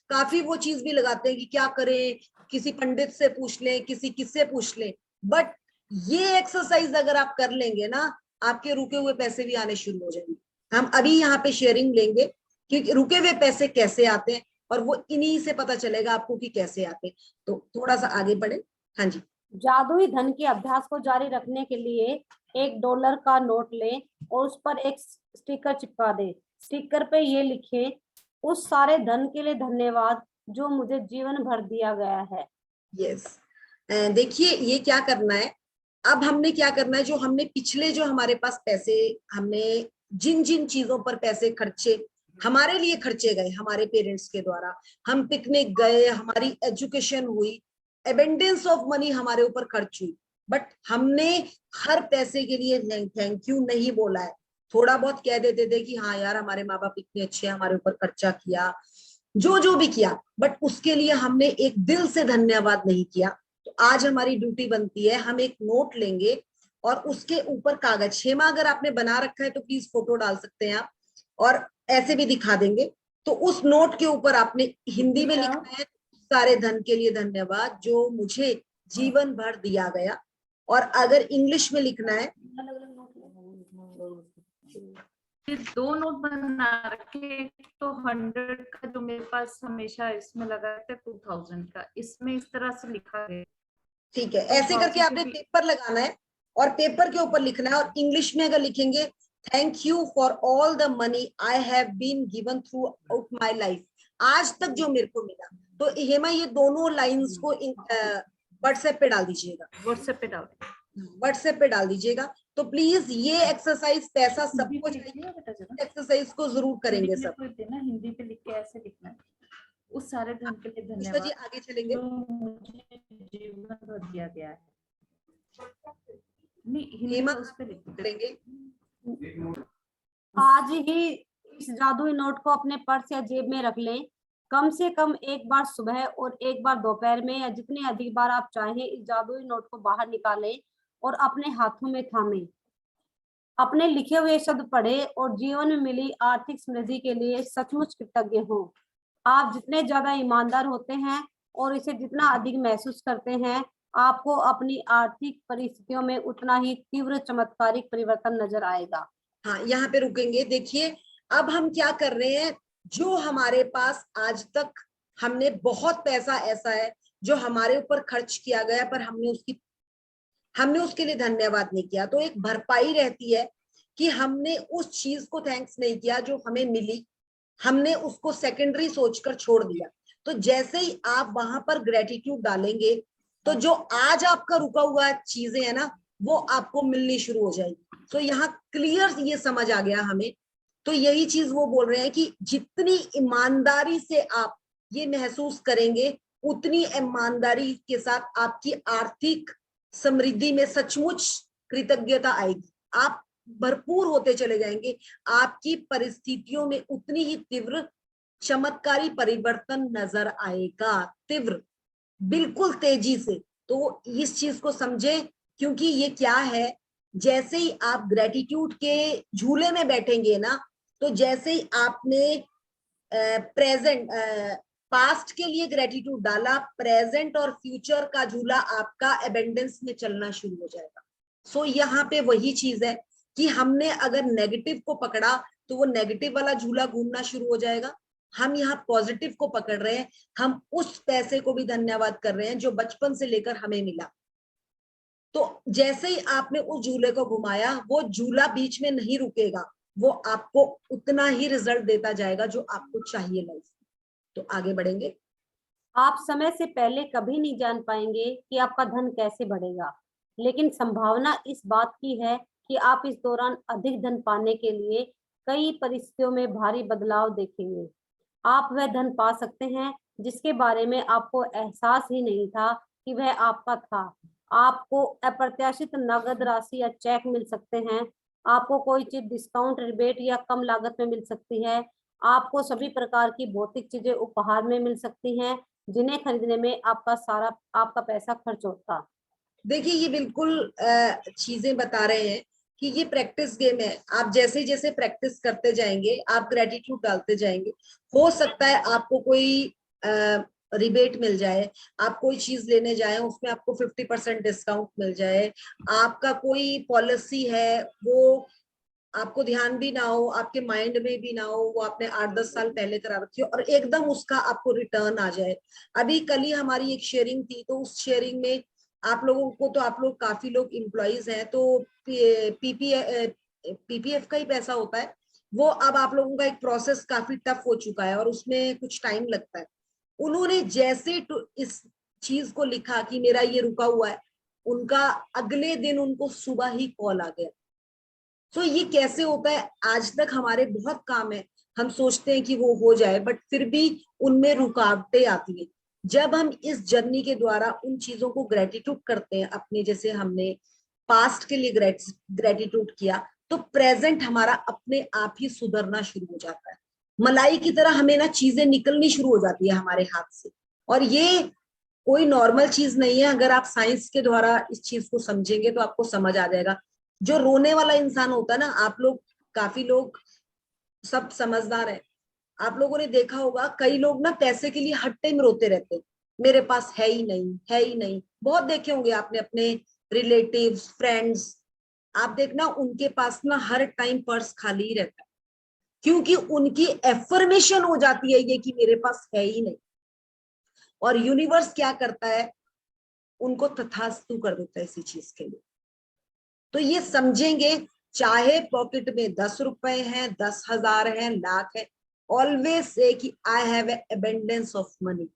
Speaker 2: काफी वो चीज भी लगाते हैं कि क्या करें, किसी पंडित से पूछ लें, किसी किससे पूछ लें। बट ये एक्सरसाइज अगर आप कर लेंगे ना, आपके रुके हुए पैसे भी आने शुरू हो जाएंगे। हम अभी यहाँ पे शेयरिंग लेंगे कि रुके हुए पैसे कैसे आते हैं, और वो इन्हीं से पता चलेगा आपको कि कैसे आते हैं। तो थोड़ा सा आगे बढ़े। हाँ जी।
Speaker 1: जादुई धन के अभ्यास को जारी रखने के लिए $1 का नोट लें और उस पर एक स्टिकर चिपका दें। स्टिकर पे ये लिखें, उस सारे धन के लिए धन्यवाद जो मुझे जीवन भर दिया गया है।
Speaker 2: यस, देखिए ये क्या करना है। अब हमने क्या करना है, जो हमने पिछले, जो हमारे पास पैसे, हमने जिन जिन चीजों पर पैसे खर्चे, हमारे लिए खर्चे गए हमारे पेरेंट्स के द्वारा, हम पिकनिक गए, हमारी एजुकेशन हुई, एबेंडेंस ऑफ मनी हमारे ऊपर खर्च हुई, बट हमने हर पैसे के लिए थैंक यू नहीं बोला है। थोड़ा बहुत कह देते थे कि हाँ यार हमारे माँ बाप इतने अच्छे हैं, हमारे ऊपर खर्चा किया, जो जो भी किया, बट उसके लिए हमने एक दिल से धन्यवाद नहीं किया। तो आज हमारी ड्यूटी बनती है, हम एक नोट लेंगे और उसके ऊपर कागज, हेमा अगर आपने बना रखा है तो प्लीज फोटो डाल सकते हैं आप, और ऐसे भी दिखा देंगे। तो उस नोट के ऊपर आपने हिंदी में लिखना है, सारे धन के लिए धन्यवाद जो मुझे जीवन भर दिया गया, और अगर इंग्लिश में लिखना है,
Speaker 3: ये 2 नोट बना रखे, तो 100 का जो मेरे पास हमेशा इसमें लगा रहता है 2000 का, इसमें इस तरह से लिखा है।
Speaker 2: ठीक है, ऐसे करके आपने पेपर लगाना है और पेपर के ऊपर लिखना है, और इंग्लिश में अगर लिखेंगे thank you for all the money I have been given throughout my life, आज तक जो मेरे को मिला। तो हेमा ये दोनों लाइंस को व्हाट्सएप पे डाल दीजिएगा, व्हाट्सएप पे डाल दीजिएगा। तो प्लीज ये एक्सरसाइज, पैसा सबको चाहिए, एक्सरसाइज को जरूर करेंगे सब।
Speaker 3: हिंदी पे लिख के ऐसे लिखना है, उस सारे धन के लिए
Speaker 2: जी
Speaker 3: धन्यवाद
Speaker 2: आगे चलेंगे।
Speaker 3: जो मुझे जीवन भर दिया गया है। नहीं, हिंदी
Speaker 2: हेमा
Speaker 3: में उस पे लिख
Speaker 2: करेंगे।
Speaker 1: आज ही इस जादुई नोट को अपने पर्स या जेब में रख लें। कम से कम एक बार सुबह और एक बार दोपहर में, या जितनी अधिक बार आप चाहें, इस जादुई नोट को बाहर निकालें और अपने हाथों में थामें। अपने लिखे हुए शब्द पढ़े और जीवन में मिली आर्थिक समृद्धि के लिए सचमुच कृतज्ञ हों। आप जितने ज्यादा ईमानदार होते हैं और इसे जितना अधिक महसूस करते हैं, आपको अपनी आर्थिक परिस्थितियों में उतना ही तीव्र चमत्कारिक परिवर्तन नजर आएगा।
Speaker 2: हाँ, यहाँ पे रुकेंगे। देखिए अब हम क्या कर रहे हैं, जो हमारे पास आज तक हमने बहुत पैसा ऐसा है जो हमारे ऊपर खर्च किया गया पर हमने उसके लिए धन्यवाद नहीं किया, तो एक भरपाई रहती है कि हमने उस चीज को थैंक्स नहीं किया जो हमें मिली, हमने उसको सेकेंडरी सोचकर छोड़ दिया। तो जैसे ही आप वहां पर ग्रेटिट्यूड डालेंगे, तो जो आज आपका रुका हुआ चीजें है ना, वो आपको मिलनी शुरू हो जाएगी। तो यहाँ क्लियर ये समझ आ गया हमें। तो यही चीज वो बोल रहे हैं कि जितनी ईमानदारी से आप ये महसूस करेंगे, उतनी ईमानदारी के साथ आपकी आर्थिक समृद्धि में सचमुच कृतज्ञता आएगी, आप भरपूर होते चले जाएंगे, आपकी परिस्थितियों में उतनी ही तीव्र चमत्कारी परिवर्तन नजर आएगा, तीव्र, बिल्कुल तेजी से। तो इस चीज को समझे, क्योंकि ये क्या है, जैसे ही आप ग्रेटिट्यूड के झूले में बैठेंगे ना, तो जैसे ही आपने पास्ट के लिए ग्रेटिट्यूड डाला, प्रेजेंट और फ्यूचर का झूला आपका एबेंडेंस में चलना शुरू हो जाएगा। सो यहाँ पे वही चीज है कि हमने अगर नेगेटिव को पकड़ा तो वो नेगेटिव वाला झूला घूमना शुरू हो जाएगा। हम यहाँ पॉजिटिव को पकड़ रहे हैं, हम उस पैसे को भी धन्यवाद कर रहे हैं जो बचपन से लेकर हमें मिला। तो जैसे ही आपने उस झूले को घुमाया, वो झूला बीच में नहीं रुकेगा, वो आपको उतना ही रिजल्ट देता जाएगा जो आपको चाहिए लाइफ। तो आगे बढ़ेंगे।
Speaker 1: आप समय से पहले कभी नहीं जान पाएंगे कि आपका धन कैसे बढ़ेगा, लेकिन संभावना इस बात की है कि आप इस दौरान अधिक धन पाने के लिए कई परिस्थितियों में भारी बदलाव देखेंगे। आप वह धन पा सकते हैं जिसके बारे में आपको एहसास ही नहीं था कि वह आपका था। आपको अप्रत्याशित नगद राशि या चेक मिल सकते हैं। आपको कोई चीज डिस्काउंट, रिबेट या कम लागत में मिल सकती है। आपको सभी प्रकार की भौतिक चीजें उपहार में मिल सकती हैं जिन्हें खरीदने में आपका पैसा खर्च होता।
Speaker 2: देखिए ये बिल्कुल चीजें बता रहे हैं कि ये प्रैक्टिस गेम है। आप जैसे जैसे प्रैक्टिस करते जाएंगे, आप ग्रेटिट्यूड डालते जाएंगे, हो सकता है आपको कोई रिबेट मिल जाए, आप कोई चीज लेने जाए उसमें आपको 50% डिस्काउंट मिल जाए, आपका कोई पॉलिसी है वो आपको ध्यान भी ना हो, आपके माइंड में भी ना हो, वो आपने 8-10 साल पहले करा रखी हो और एकदम उसका आपको रिटर्न आ जाए। अभी कल ही हमारी एक शेयरिंग थी, तो उस शेयरिंग में आप लोगों को, तो आप लोग काफी लोग एम्प्लॉइज हैं, तो पीपीएफ का ही पैसा होता है वो। अब आप लोगों का एक प्रोसेस काफी टफ हो चुका है और उसमें कुछ टाइम लगता है। उन्होंने जैसे इस चीज को लिखा कि मेरा ये रुका हुआ है, उनका अगले दिन उनको सुबह ही कॉल आ गया। तो ये कैसे होता है, आज तक हमारे बहुत काम है, हम सोचते हैं कि वो हो जाए, बट फिर भी उनमें रुकावटें आती है। जब हम इस जर्नी के द्वारा उन चीजों को ग्रेटिट्यूड करते हैं अपने, जैसे हमने पास्ट के लिए ग्रेटिट्यूड किया, तो प्रेजेंट हमारा अपने आप ही सुधरना शुरू हो जाता है। मलाई की तरह हमें ना चीजें निकलनी शुरू हो जाती है हमारे हाथ से। और ये कोई नॉर्मल चीज नहीं है। अगर आप साइंस के द्वारा इस चीज को समझेंगे तो आपको समझ आ जाएगा। जो रोने वाला इंसान होता है ना, आप लोग काफी लोग सब समझदार हैं, आप लोगों ने देखा होगा कई लोग ना पैसे के लिए हर टाइम रोते रहते हैं, मेरे पास है ही नहीं, है ही नहीं। बहुत देखे होंगे आपने अपने रिलेटिव्स, फ्रेंड्स, आप देखना उनके पास ना हर टाइम पर्स खाली ही रहता है, क्योंकि उनकी एफर्मेशन हो जाती है ये कि मेरे पास है ही नहीं। और यूनिवर्स क्या करता है, उनको तथास्तु कर देता है इसी चीज के लिए। तो ये समझेंगे, चाहे पॉकेट में 10 रुपए हैं, 10,000 है, लाख है, ऑलवेज से कि I have abundance of money,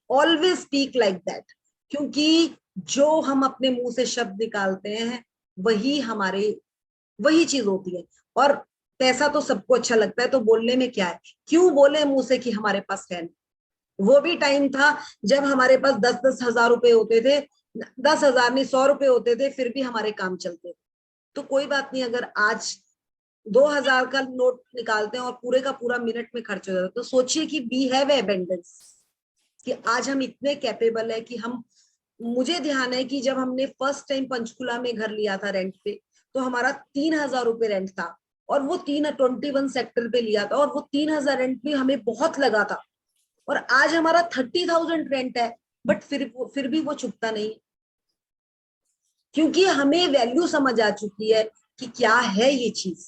Speaker 2: always speak like that. क्योंकि जो हम अपने मुंह से शब्द निकालते हैं वही हमारे, वही चीज होती है। और पैसा तो सबको अच्छा लगता है, तो बोलने में क्या है, क्यों बोले मुंह से कि हमारे पास है नहीं। वो भी टाइम था जब हमारे पास 10-10 हजार रुपए होते थे, 10,000 नहीं 100 रुपए होते थे, फिर भी हमारे काम चलते थे। तो कोई बात नहीं, अगर आज 2,000 का नोट निकालते हैं और पूरे का पूरा मिनट में खर्च हो जाता है, तो सोचिए कि वी हैव एबंडेंस, कि आज हम इतने कैपेबल है कि हम, मुझे ध्यान है कि जब हमने फर्स्ट टाइम पंचकुला में घर लिया था रेंट पे, तो हमारा 3,000 रुपए रेंट था, और वो 21 सेक्टर पे लिया था, और वो 3,000 रेंट भी हमें बहुत लगा था। और आज हमारा 30,000 रेंट है, बट फिर भी वो चुकता नहीं, क्योंकि हमें वैल्यू समझ आ चुकी है कि क्या है ये चीज।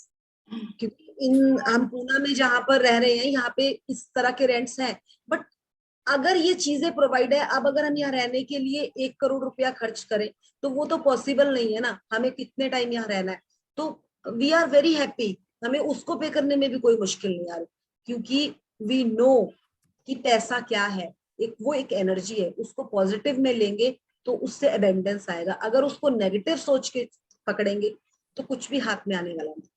Speaker 2: क्योंकि हम पूना में जहां पर रह रहे हैं, यहाँ पे इस तरह के रेंट्स हैं, बट अगर ये चीजें प्रोवाइड है, अब अगर हम यहाँ रहने के लिए 1 करोड़ रुपया खर्च करें, तो वो तो पॉसिबल नहीं है ना, हमें कितने टाइम यहाँ रहना है। तो वी आर वेरी हैप्पी, हमें उसको पे करने में भी कोई मुश्किल नहीं आ रही, क्योंकि वी नो कि पैसा क्या है। वो एक एनर्जी है, उसको पॉजिटिव में लेंगे तो उससे अबेंडेंस आएगा। अगर उसको नेगेटिव सोच के पकड़ेंगे तो कुछ भी हाथ में आने वाला नहीं।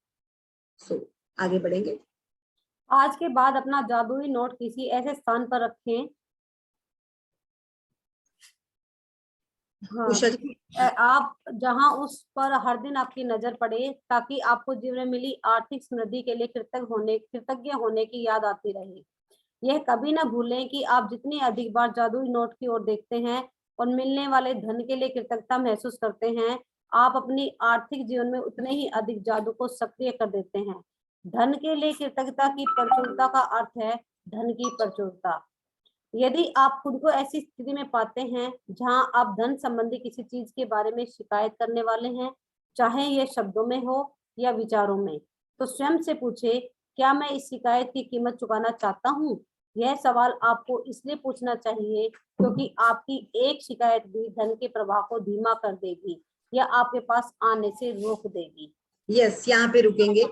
Speaker 2: सो आगे बढ़ेंगे।
Speaker 1: आज के बाद अपना जादुई नोट किसी ऐसे स्थान पर रखें, हाँ,
Speaker 2: उषा जी,
Speaker 1: आप जहां उस पर हर दिन आपकी नजर पड़े, ताकि आपको जीवन में मिली आर्थिक समृद्धि के लिए कृतज्ञ होने की याद आती रहे। यह कभी ना भूलें कि आप जितनी अधिक बार जादुई नोट की ओर देखते हैं और मिलने वाले धन के लिए कृतज्ञता महसूस करते हैं, आप अपनी आर्थिक जीवन में उतने ही अधिक जादू को सक्रिय कर देते हैं। धन के लिए कृतज्ञता की प्रचुरता का अर्थ है धन की प्रचुरता। यदि आप खुद को ऐसी स्थिति में पाते हैं जहां आप धन संबंधी किसी चीज के बारे में शिकायत करने वाले हैं, चाहे यह शब्दों में हो या विचारों में, तो स्वयं से पूछे, क्या मैं इस शिकायत की कीमत चुकाना चाहता हूँ? यह सवाल आपको इसलिए पूछना चाहिए क्योंकि आपकी एक शिकायत भी धन के प्रवाह को धीमा कर देगी या आपके पास आने से रोक देगी।
Speaker 2: यस, यहाँ पे रुकेंगे।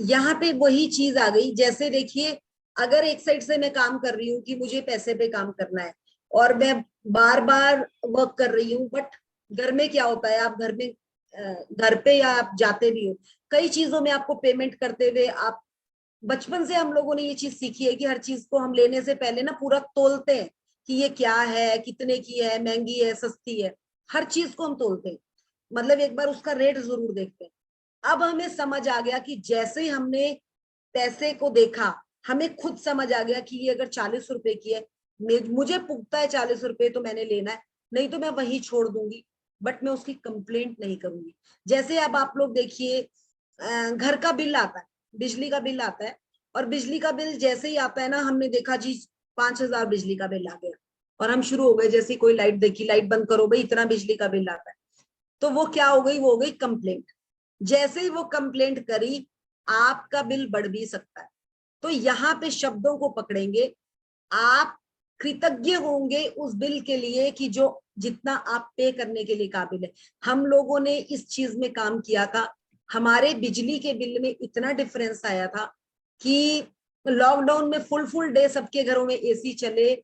Speaker 2: यहाँ पे वही चीज आ गई, जैसे देखिए, अगर एक साइड से मैं काम कर रही हूँ कि मुझे पैसे पे काम करना है, और मैं बार बार वर्क कर रही हूँ, बट घर में क्या होता है, आप घर पे या आप जाते भी हो, कई चीजों में आपको पेमेंट करते हुए, आप बचपन से हम लोगों ने ये चीज सीखी है कि हर चीज को हम लेने से पहले ना पूरा तोलते हैं कि ये क्या है, कितने की है, महंगी है, सस्ती है, हर चीज को हम तोलते हैं, मतलब एक बार उसका रेट जरूर देखते हैं। अब हमें समझ आ गया कि जैसे ही हमने पैसे को देखा, हमें खुद समझ आ गया कि ये अगर 40 रुपए की है, मुझे पुगता है 40 रुपए, तो मैंने लेना है, नहीं तो मैं वही छोड़ दूंगी, बट मैं उसकी कंप्लेंट नहीं करूंगी। जैसे अब आप लोग देखिए, घर का बिल आता है, बिजली का बिल आता है, और बिजली का बिल जैसे ही आता है ना, हमने देखा जी 5,000 बिजली का बिल आ गया, और हम शुरू हो गए, जैसे कोई लाइट देखी, लाइट बंद करो भाई, इतना बिजली का बिल आता है। तो वो क्या हो गई, वो हो गई कंप्लेंट। जैसे ही वो कंप्लेंट करी, आपका बिल बढ़ भी सकता है। तो यहाँ पे शब्दों को पकड़ेंगे, आप कृतज्ञ होंगे उस बिल के लिए कि जो जितना आप पे करने के लिए काबिल है। हम लोगों ने इस चीज में काम किया था, हमारे बिजली के बिल में इतना डिफरेंस आया था कि लॉकडाउन में फुल डे सबके घरों में एसी चले,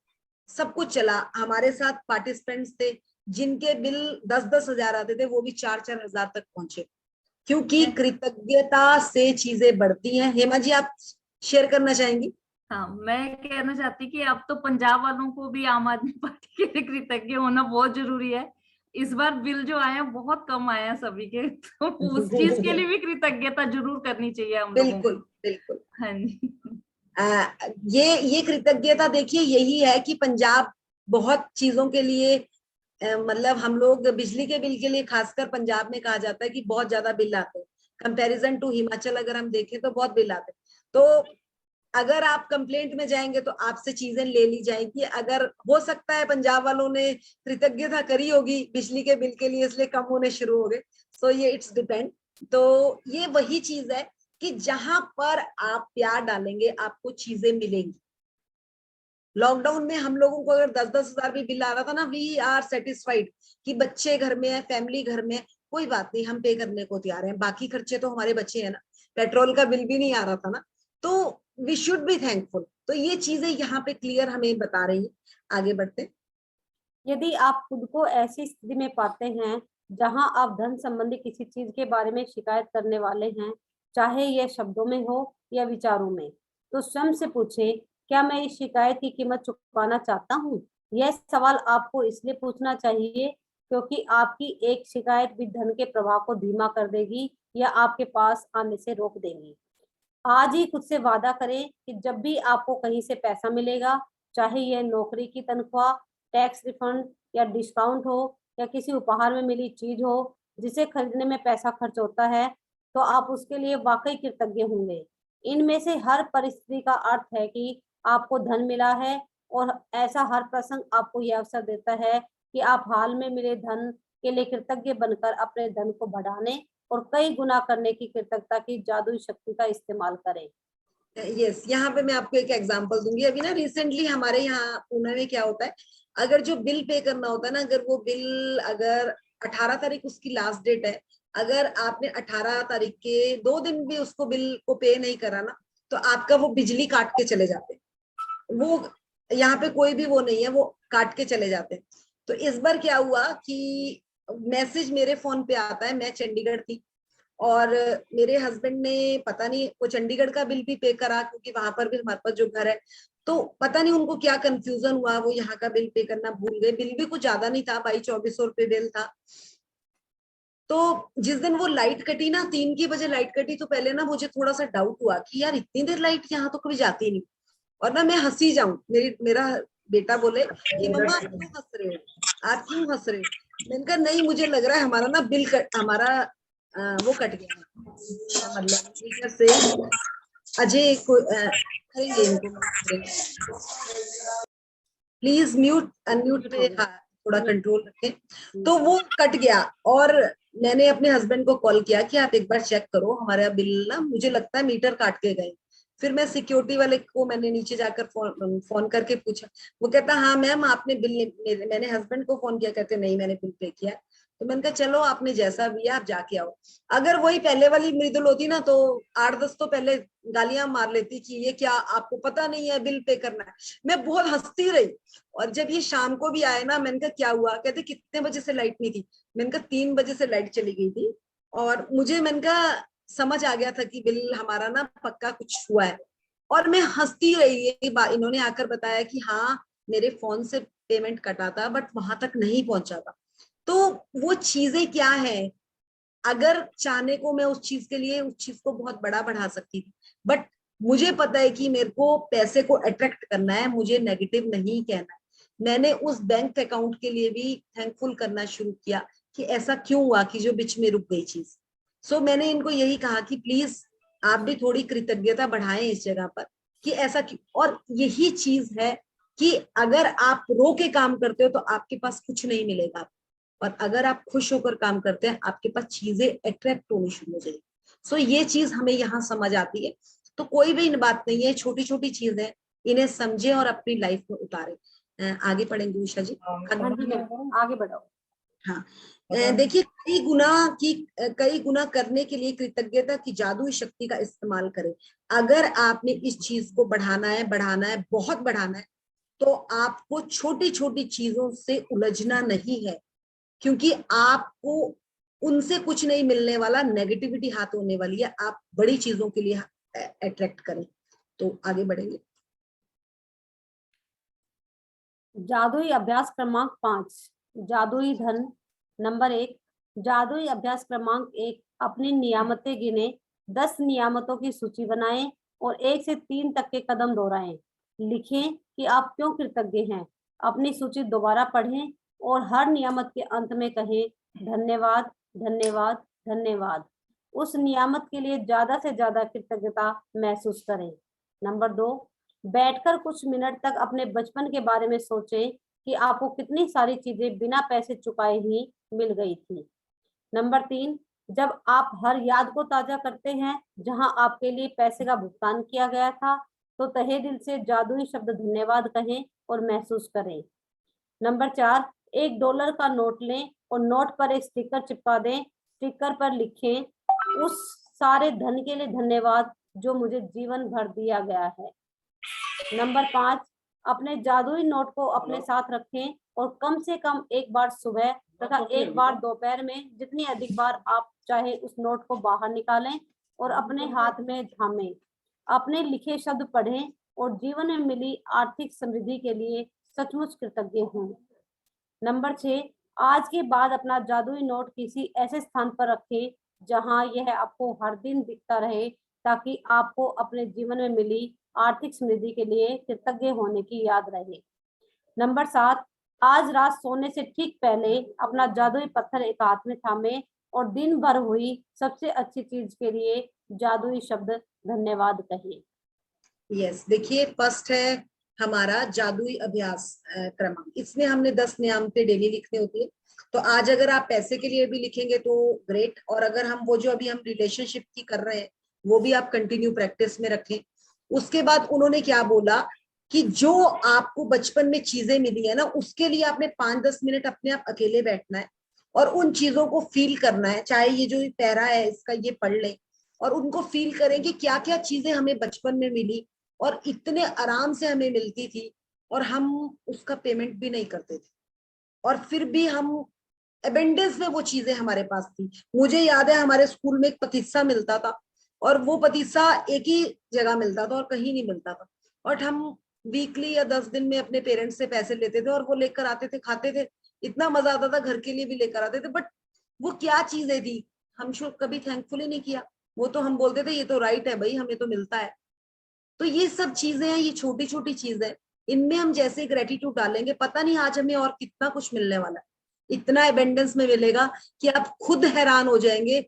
Speaker 2: सब कुछ चला। हमारे साथ पार्टिसिपेंट्स थे जिनके बिल 10-10 हजार आते थे, वो भी 4-4 हजार तक पहुंचे, क्योंकि कृतज्ञता से चीजें बढ़ती हैं। हेमा जी, आप शेयर करना चाहेंगी?
Speaker 3: हाँ, मैं कहना चाहती कि अब तो पंजाब वालों को भी आम आदमी पार्टी के लिए कृतज्ञ होना बहुत जरूरी है। इस बार बिल जो आया बहुत कम आया सभी के, तो उस चीज के लिए भी कृतज्ञता जरूर करनी चाहिए हम लोगों
Speaker 2: बिल्कुल
Speaker 3: को।
Speaker 2: बिल्कुल।
Speaker 3: हाँ जी।
Speaker 2: ये कृतज्ञता देखिए यही है कि पंजाब बहुत चीजों के लिए मतलब हम लोग बिजली के बिल के लिए खासकर पंजाब में कहा जाता है कि बहुत ज्यादा बिल आते हैं। कंपैरिजन टू हिमाचल अगर हम देखें तो बहुत बिल आते हैं। तो अगर आप कंप्लेंट में जाएंगे तो आपसे चीजें ले ली जाएंगी। अगर हो सकता है पंजाब वालों ने कृतज्ञता करी होगी बिजली के बिल के लिए, इसलिए कम होने शुरू हो गए। सो ये इट्स डिपेंड। तो ये वही चीज है कि जहां पर आप प्यार डालेंगे आपको चीजें मिलेंगी। लॉकडाउन में हम लोगों को अगर 10-10 हजार भी बिल आ रहा था ना, वी आर सेटिस्फाइड कि बच्चे घर में है, फैमिली घर में है, कोई बात नहीं, हम पे करने को तैयार हैं, बाकी खर्चे तो हमारे बच्चे हैं ना। पेट्रोल का बिल भी नहीं आ रहा था ना, तो वी शुड बी थैंकफुल। तो ये चीजें यहाँ पे क्लियर हमें बता रही है। आगे बढ़ते।
Speaker 1: यदि आप खुद को ऐसी स्थिति में पाते हैं जहां आप धन संबंधी किसी चीज के बारे में शिकायत करने वाले हैं, चाहे यह शब्दों में हो या विचारों में, तो स्वयं से पूछें, क्या मैं इस शिकायत की कीमत चुकाना चाहता हूँ? यह सवाल आपको इसलिए पूछना चाहिए क्योंकि आपकी एक शिकायत भी धन के प्रवाह को धीमा कर देगी या आपके पास आने से रोक देगी। आज ही खुद से वादा करें कि जब भी आपको कहीं से पैसा मिलेगा, चाहे यह नौकरी की तनख्वाह, टैक्स रिफंड या डिस्काउंट हो या किसी उपहार में मिली चीज हो जिसे खरीदने में पैसा खर्च होता है, तो आप उसके लिए वाकई कृतज्ञ होंगे। इनमें से हर परिस्थिति का अर्थ है कि आपको धन मिला है, और ऐसा हर प्रसंग आपको यह अवसर देता है कि आप हाल में मिले धन के लिए कृतज्ञ बनकर अपने धन को बढ़ाने और कई गुना करने की कृतज्ञता की जादुई शक्ति का इस्तेमाल करें।
Speaker 2: यस, यहाँ पे मैं आपको एक एग्जांपल दूंगी। अभी ना रिसेंटली हमारे यहाँ पुणे में क्या होता है, अगर जो बिल पे करना होता है ना, अगर वो बिल अगर 18 तारीख उसकी लास्ट डेट है, अगर आपने 18 तारीख के 2 दिन भी उसको बिल को पे नहीं करा ना, तो आपका वो बिजली काट के चले जाते हैं। वो यहाँ पे कोई भी वो नहीं है, वो काट के चले जाते हैं। तो इस बार क्या हुआ कि मैसेज मेरे फोन पे आता है, मैं चंडीगढ़ थी और मेरे हस्बैंड ने पता नहीं वो चंडीगढ़ का बिल भी पे करा, क्योंकि वहां पर भी हमारे पास जो घर है, तो पता नहीं उनको क्या कंफ्यूजन हुआ, वो यहाँ का बिल पे करना भूल गए। बिल भी कुछ ज्यादा नहीं था, 2200-2400 रुपये बिल था। तो जिस दिन वो लाइट कटी ना, 3 लाइट कटी, तो पहले ना मुझे थोड़ा सा डाउट हुआ कि यार इतनी देर लाइट यहाँ तो कभी जाती नहीं। और ना मैं हंसी जाऊं, मेरा बेटा बोले कि मम्मा आप क्यों हंस रहे हो, आप क्यों हंस रहे हो। मैंने कहा नहीं, मुझे लग रहा है हमारा ना बिल हमारा वो कट गया है, मतलब मीटर से। अजय को करेंगे इनको, प्लीज म्यूट अनम्यूट पे थोड़ा कंट्रोल रखें। तो वो कट गया और मैंने अपने हस्बैंड को कॉल किया कि आप एक बार चेक करो हमारा बिल ना, मुझे लगता है मीटर काट के गए। फिर मैं सिक्योरिटी वाले को मैंने नीचे जाकर फोन करके पूछा। वो कहता हाँ मैम आपने बिल, मैंने हस्बैंड को फोन किया, कहते नहीं मैंने बिल पे किया। तो मैंने कहा चलो आपने जैसा भी है आप जाके आओ। अगर वही पहले वाली मृदुल होती ना, तो 8-10 तो पहले गालियां मार लेती कि ये क्या आपको पता नहीं है बिल पे करना है। मैं बहुत हंसती रही। और जब ये शाम को भी आए ना, मैंने कहा क्या हुआ, कहते कितने बजे से लाइट नहीं थी। मैंने कहा 3 बजे से लाइट चली गई थी। और मुझे मैंने कहा समझ आ गया था कि बिल हमारा ना पक्का कुछ हुआ है। और मैं हंसती रही। इन्होंने आकर बताया कि हाँ मेरे फोन से पेमेंट कटा था बट वहां तक नहीं पहुंचा था। तो वो चीजें क्या है, अगर चाहने को मैं उस चीज के लिए उस चीज को बहुत बड़ा बढ़ा सकती थी, बट मुझे पता है कि मेरे को पैसे को अट्रैक्ट करना है, मुझे नेगेटिव नहीं कहना है। मैंने उस बैंक अकाउंट के लिए भी थैंकफुल करना शुरू किया कि ऐसा क्यों हुआ कि जो बीच में रुक गई चीज। सो मैंने इनको यही कहा कि प्लीज आप भी थोड़ी कृतज्ञता बढ़ाएं इस जगह पर कि ऐसा क्यों। और यही चीज है कि अगर आप रो के काम करते हो तो आपके पास कुछ नहीं मिलेगा, और अगर आप खुश होकर काम करते हैं आपके पास चीजें अट्रैक्ट होनी शुरू हो जाएगी। सो ये चीज हमें यहाँ समझ आती है। तो कोई भी इन बात नहीं है, छोटी छोटी चीजें, इन्हें समझे और अपनी लाइफ में उतारे। आगे पढ़ेंगे उषा जी।
Speaker 1: हाँ जी मैम, आगे बढ़ाओ।
Speaker 2: हाँ, देखिए कई गुना करने के लिए कृतज्ञता की जादुई शक्ति का इस्तेमाल करें। अगर आपने इस चीज को बढ़ाना है, बहुत बढ़ाना है, तो आपको छोटी छोटी चीजों से उलझना नहीं है, क्योंकि आपको उनसे कुछ नहीं मिलने वाला, नेगेटिविटी हाथ होने वाली है। आप बड़ी चीजों के लिए अट्रैक्ट करें। तो आगे बढ़ेंगे।
Speaker 1: जादुई अभ्यास क्रमांक 5, जादुई धन नंबर 1, जादुई अभ्यास क्रमांक 1, अपनी नियामतें गिने, 10 नियामतों की सूची बनाएं और 1 से 3 तक के कदम दोहराएं। लिखें कि आप क्यों कृतज्ञ हैं। अपनी सूची दोबारा पढ़ें और हर नियामत के अंत में कहें धन्यवाद, धन्यवाद, धन्यवाद। उस नियामत के लिए ज्यादा से ज्यादा कृतज्ञता महसूस करें। नंबर 2, बैठकर कुछ मिनट तक अपने बचपन के बारे में सोचें कि आपको कितनी सारी चीजें बिना पैसे चुकाए ही मिल गई थी। नंबर 3, जब आप हर याद को ताजा करते हैं जहां आपके लिए पैसे का भुगतान किया गया था, तो तहे दिल से जादुई शब्द धन्यवाद कहें और महसूस करें। नंबर 4, $1 का नोट लें और नोट पर एक स्टिकर चिपका दें। स्टिकर पर लिखें, उस सारे धन के लिए धन्यवाद जो मुझे जीवन भर दिया गया है। नंबर 5, अपने जादुई नोट को अपने साथ रखें और कम से कम एक बार सुबह तथा एक बार दोपहर में जितनी अधिक बार आप चाहे उस नोट को बाहर निकालें और अपने हाथ में थामें। अपने लिखे शब्द पढ़ें और जीवन में मिली आर्थिक समृद्धि के लिए सचमुच कृतज्ञ हों। नंबर 6, आज के बाद अपना जादुई नोट किसी ऐसे स्थान पर रखें जहां यह आपको हर दिन दिखता रहे, ताकि आपको अपने जीवन में मिली आर्थिक समृद्धि के लिए कृतज्ञ होने की याद रहे। नंबर 7, आज रात सोने से ठीक पहले अपना जादुई पत्थर एक हाथ में थामे और दिन भर हुई सबसे अच्छी चीज के लिए जादुई शब्द धन्यवाद कहें।
Speaker 2: यस, देखिए फर्स्ट है हमारा जादुई अभ्यास क्रमांक। इसमें हमने 10 नियामतें डेली लिखनी होती है। तो आज अगर आप पैसे के लिए भी लिखेंगे तो ग्रेट, और अगर हम वो जो अभी हम रिलेशनशिप की कर रहे हैं वो भी आप कंटिन्यू प्रैक्टिस में रखें। उसके बाद उन्होंने क्या बोला कि जो आपको बचपन में चीजें मिली है ना, उसके लिए आपने 5-10 मिनट अपने आप अकेले बैठना है और उन चीजों को फील करना है। चाहे ये जो पैरा है इसका ये पढ़ लें और उनको फील करें कि क्या क्या चीजें हमें बचपन में मिली और इतने आराम से हमें मिलती थी और हम उसका पेमेंट भी नहीं करते थे, और फिर भी हम एबेंडेंस में वो चीजें हमारे पास थी। मुझे याद है हमारे स्कूल में एक पतीसा मिलता था और वो पतीसा एक ही जगह मिलता था और कहीं नहीं मिलता था, और हम वीकली या 10 दिन में अपने पेरेंट्स से पैसे लेते थे और वो लेकर आते थे, खाते थे, इतना मजा आता था, घर के लिए भी लेकर आते थे। बट वो क्या चीजें थी, हम कभी थैंकफुल ही नहीं किया। वो तो हम बोलते थे ये तो राइट है भाई, हमें तो मिलता है। तो ये सब चीजें हैं, ये छोटी छोटी चीजें, इनमें हम जैसे ग्रेटिट्यूड डालेंगे, पता नहीं आज हमें और कितना कुछ मिलने वाला है। इतना एबेंडेंस में मिलेगा कि आप खुद हैरान हो जाएंगे।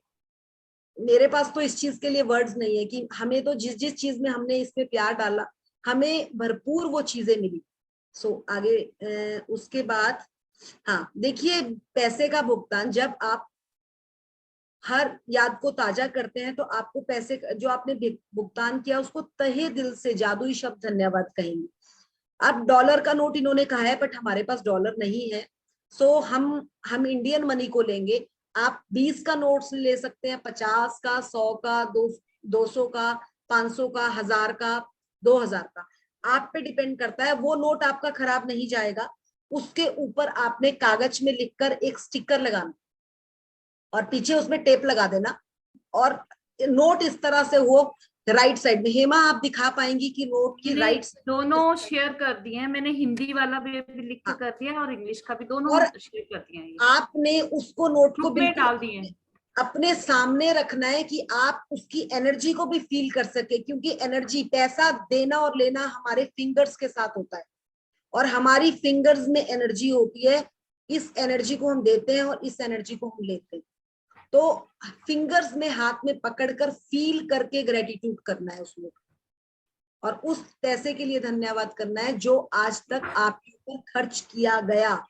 Speaker 2: मेरे पास तो इस चीज के लिए वर्ड्स नहीं है कि हमें तो जिस जिस चीज में हमने इसमें प्यार डाला हमें भरपूर वो चीजें मिली। सो आगे उसके बाद हाँ देखिए, पैसे का भुगतान जब आप हर याद को ताजा करते हैं तो आपको पैसे जो आपने भुगतान किया उसको तहे दिल से जादुई शब्द धन्यवाद कहेंगे। अब डॉलर का नोट इन्होंने कहा है बट हमारे पास डॉलर नहीं है, सो हम इंडियन मनी को लेंगे। आप 20 का नोट्स ले सकते हैं, 50 का, 100 का, 200 का, 500 का, 1000 का, 2000 का, आप पे डिपेंड करता है। वो नोट आपका खराब नहीं जाएगा, उसके ऊपर आपने कागज में लिखकर एक स्टिकर लगाना और पीछे उसमें टेप लगा देना, और नोट इस तरह से हो राइट साइड में। हेमा आप दिखा पाएंगी कि नोट की राइट साइड
Speaker 3: दोनों शेयर कर दिए हैं मैंने, हिंदी वाला भी लिख के कर दिया और इंग्लिश का भी, दोनों शेयर कर दिया है।
Speaker 2: आपने उसको नोट को
Speaker 3: ग्रुप में डाल दिए
Speaker 2: अपने सामने रखना है कि आप उसकी एनर्जी को भी फील कर सके, क्योंकि एनर्जी, पैसा देना और लेना हमारे फिंगर्स के साथ होता है और हमारी फिंगर्स में एनर्जी होती है। इस एनर्जी को हम देते हैं और इस एनर्जी को हम लेते हैं। तो फिंगर्स में हाथ में पकड़कर फील करके ग्रेटिट्यूड करना है उसमें, और उस पैसे के लिए धन्यवाद करना है जो आज तक आपके ऊपर खर्च किया गया,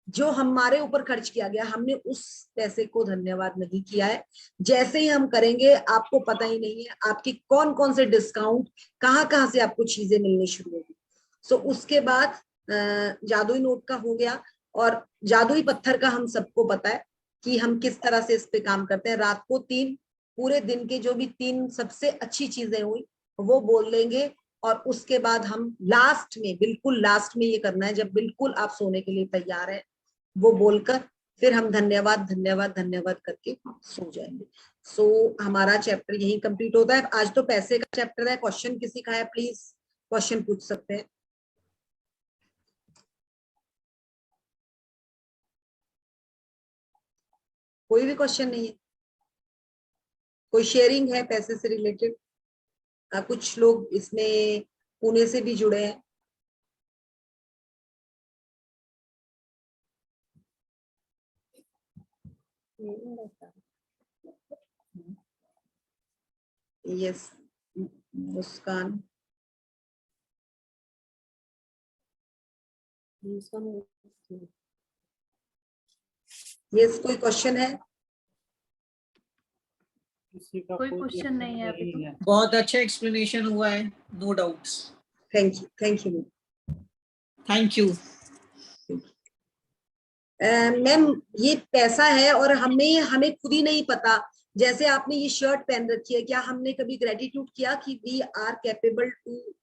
Speaker 2: जो हमारे ऊपर खर्च किया गया, हमने उस पैसे को धन्यवाद नहीं किया है। जैसे ही हम करेंगे आपको पता ही नहीं है आपकी कौन कौन से डिस्काउंट, कहाँ कहाँ से आपको चीजें मिलनी शुरू होगी। सो उसके बाद जादुई नोट का हो गया, और जादुई पत्थर का हम सबको पता है कि हम किस तरह से इस पे काम करते हैं। रात को 3 पूरे दिन के जो भी 3 सबसे अच्छी चीजें हुई वो बोल लेंगे, और उसके बाद हम लास्ट में, बिल्कुल लास्ट में ये करना है जब बिल्कुल आप सोने के लिए तैयार है, वो बोलकर फिर हम धन्यवाद धन्यवाद धन्यवाद करके सो जाएंगे। सो हमारा चैप्टर यही कंप्लीट होता है। आज तो पैसे का चैप्टर है। क्वेश्चन किसी का है प्लीज क्वेश्चन पूछ सकते हैं। कोई भी क्वेश्चन नहीं है? कोई शेयरिंग है पैसे से रिलेटेड? कुछ लोग इसमें पुणे से भी जुड़े हैं। यस, मुस्कान। यस, कोई क्वेश्चन है?
Speaker 3: कोई क्वेश्चन नहीं है अभी तो।
Speaker 5: बहुत अच्छा एक्सप्लेनेशन हुआ है, no doubts.
Speaker 2: Thank you, thank you
Speaker 5: thank you.
Speaker 2: Ma'am, ये पैसा है और हमें खुद ही नहीं पता। जैसे आपने ये शर्ट पहन रखी है, क्या हमने कभी ग्रेटिट्यूड किया कि वी आर कैपेबल टू,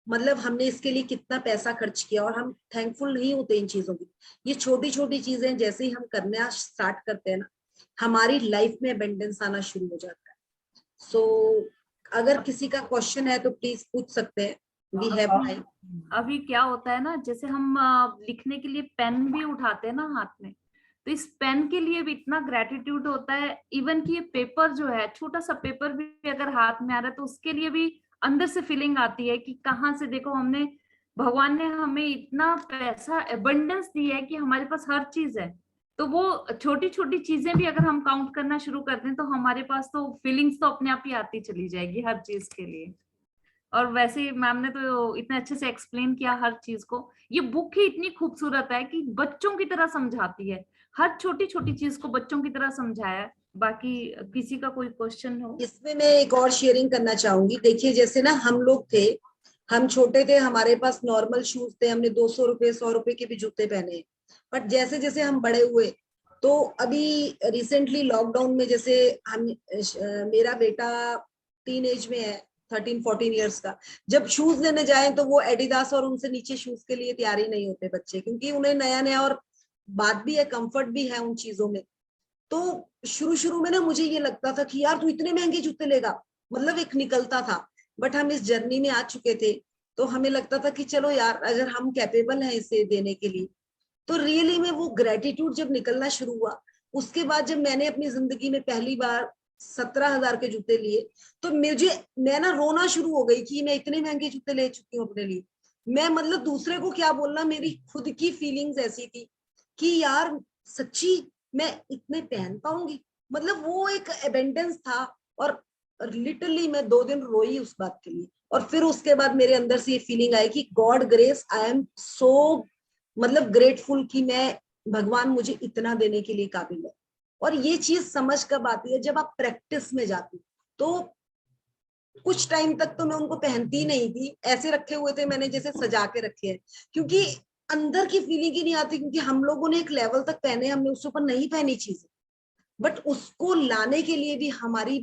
Speaker 2: मतलब हमने इसके लिए कितना पैसा खर्च किया और हम थैंकफुल नहीं होते इन चीजों की। ये छोटी छोटी चीजें जैसे ही हम करना स्टार्ट करते हैं ना, हमारी लाइफ में अबंडेंस आना शुरू हो जाता है। सो अगर किसी का क्वेश्चन है तो प्लीज पूछ सकते हैं, वी हैव टाइम।
Speaker 3: अभी क्या होता है ना, जैसे हम लिखने के लिए पेन भी उठाते हैं ना हाथ में, तो इस पेन के लिए भी इतना ग्रेटिट्यूड होता है। इवन कि ये पेपर जो है, छोटा सा पेपर भी अगर हाथ में आ रहा है तो उसके लिए भी अंदर से फीलिंग आती है कि कहाँ से, देखो हमने, भगवान ने हमें इतना पैसा एबंडेंस दिया है कि हमारे पास हर चीज है। तो वो छोटी छोटी चीजें भी अगर हम काउंट करना शुरू कर दें तो हमारे पास तो फीलिंग्स तो अपने आप ही आती चली जाएगी हर चीज के लिए। और वैसे मैम ने तो इतने अच्छे से एक्सप्लेन किया हर चीज को। ये बुक ही इतनी खूबसूरत है कि बच्चों की तरह समझाती है, हर छोटी छोटी चीज को बच्चों की तरह समझाया है। बाकी किसी का कोई क्वेश्चन हो?
Speaker 2: इसमें मैं एक और शेयरिंग करना चाहूंगी। देखिए, जैसे ना हम लोग थे, हम छोटे थे, हमारे पास नॉर्मल शूज थे, हमने 200 रुपए 100 रुपए के भी जूते पहने। बट जैसे जैसे हम बड़े हुए, तो अभी रिसेंटली लॉकडाउन में जैसे हम, मेरा बेटा टीन एज में है, 13-14 इयर्स का, जब शूज लेने जाए तो वो एडिडास और उनसे नीचे शूज के लिए तैयार ही नहीं होते बच्चे, क्योंकि उन्हें नया नया, और बात भी है कंफर्ट भी है उन चीजों में। तो शुरू शुरू में ना मुझे ये लगता था कि यार तू इतने महंगे जूते लेगा, मतलब एक निकलता था। बट हम इस जर्नी में आ चुके थे, तो हमें लगता था कि चलो यार, अगर हम कैपेबल हैं इसे देने के लिए। तो रियली में वो ग्रेटिट्यूड जब निकलना शुरू हुआ, उसके बाद जब मैंने अपनी जिंदगी में पहली बार 17,000 के जूते लिए, तो मैं ना रोना शुरू हो गई कि मैं इतने महंगे जूते ले चुकी हूँ अपने लिए। मैं मतलब दूसरे को क्या बोलना, मेरी खुद की फीलिंग्स ऐसी थी कि यार सच्ची मैं इतने पहन पाऊंगी, मतलब वो एक एबेंडेंस था। और लिटरली मैं 2 दिन रोई उस बात के लिए। और फिर उसके बाद मेरे अंदर से ये फीलिंग आई कि God grace, I am so मतलब ग्रेटफुल कि मैं, भगवान मुझे इतना देने के लिए काबिल है। और ये चीज समझ कब आती है, जब आप प्रैक्टिस में जाती। तो कुछ टाइम तक तो मैं उनको पहनती नहीं थी, ऐसे रखे हुए थे मैंने जैसे सजा के रखे हैं, क्योंकि अंदर की फीलिंग ही नहीं आती, क्योंकि हम लोगों ने एक लेवल तक पहने, हमने उसके ऊपर नहीं पहनी चीजें। बट उसको लाने के लिए भी हमारी,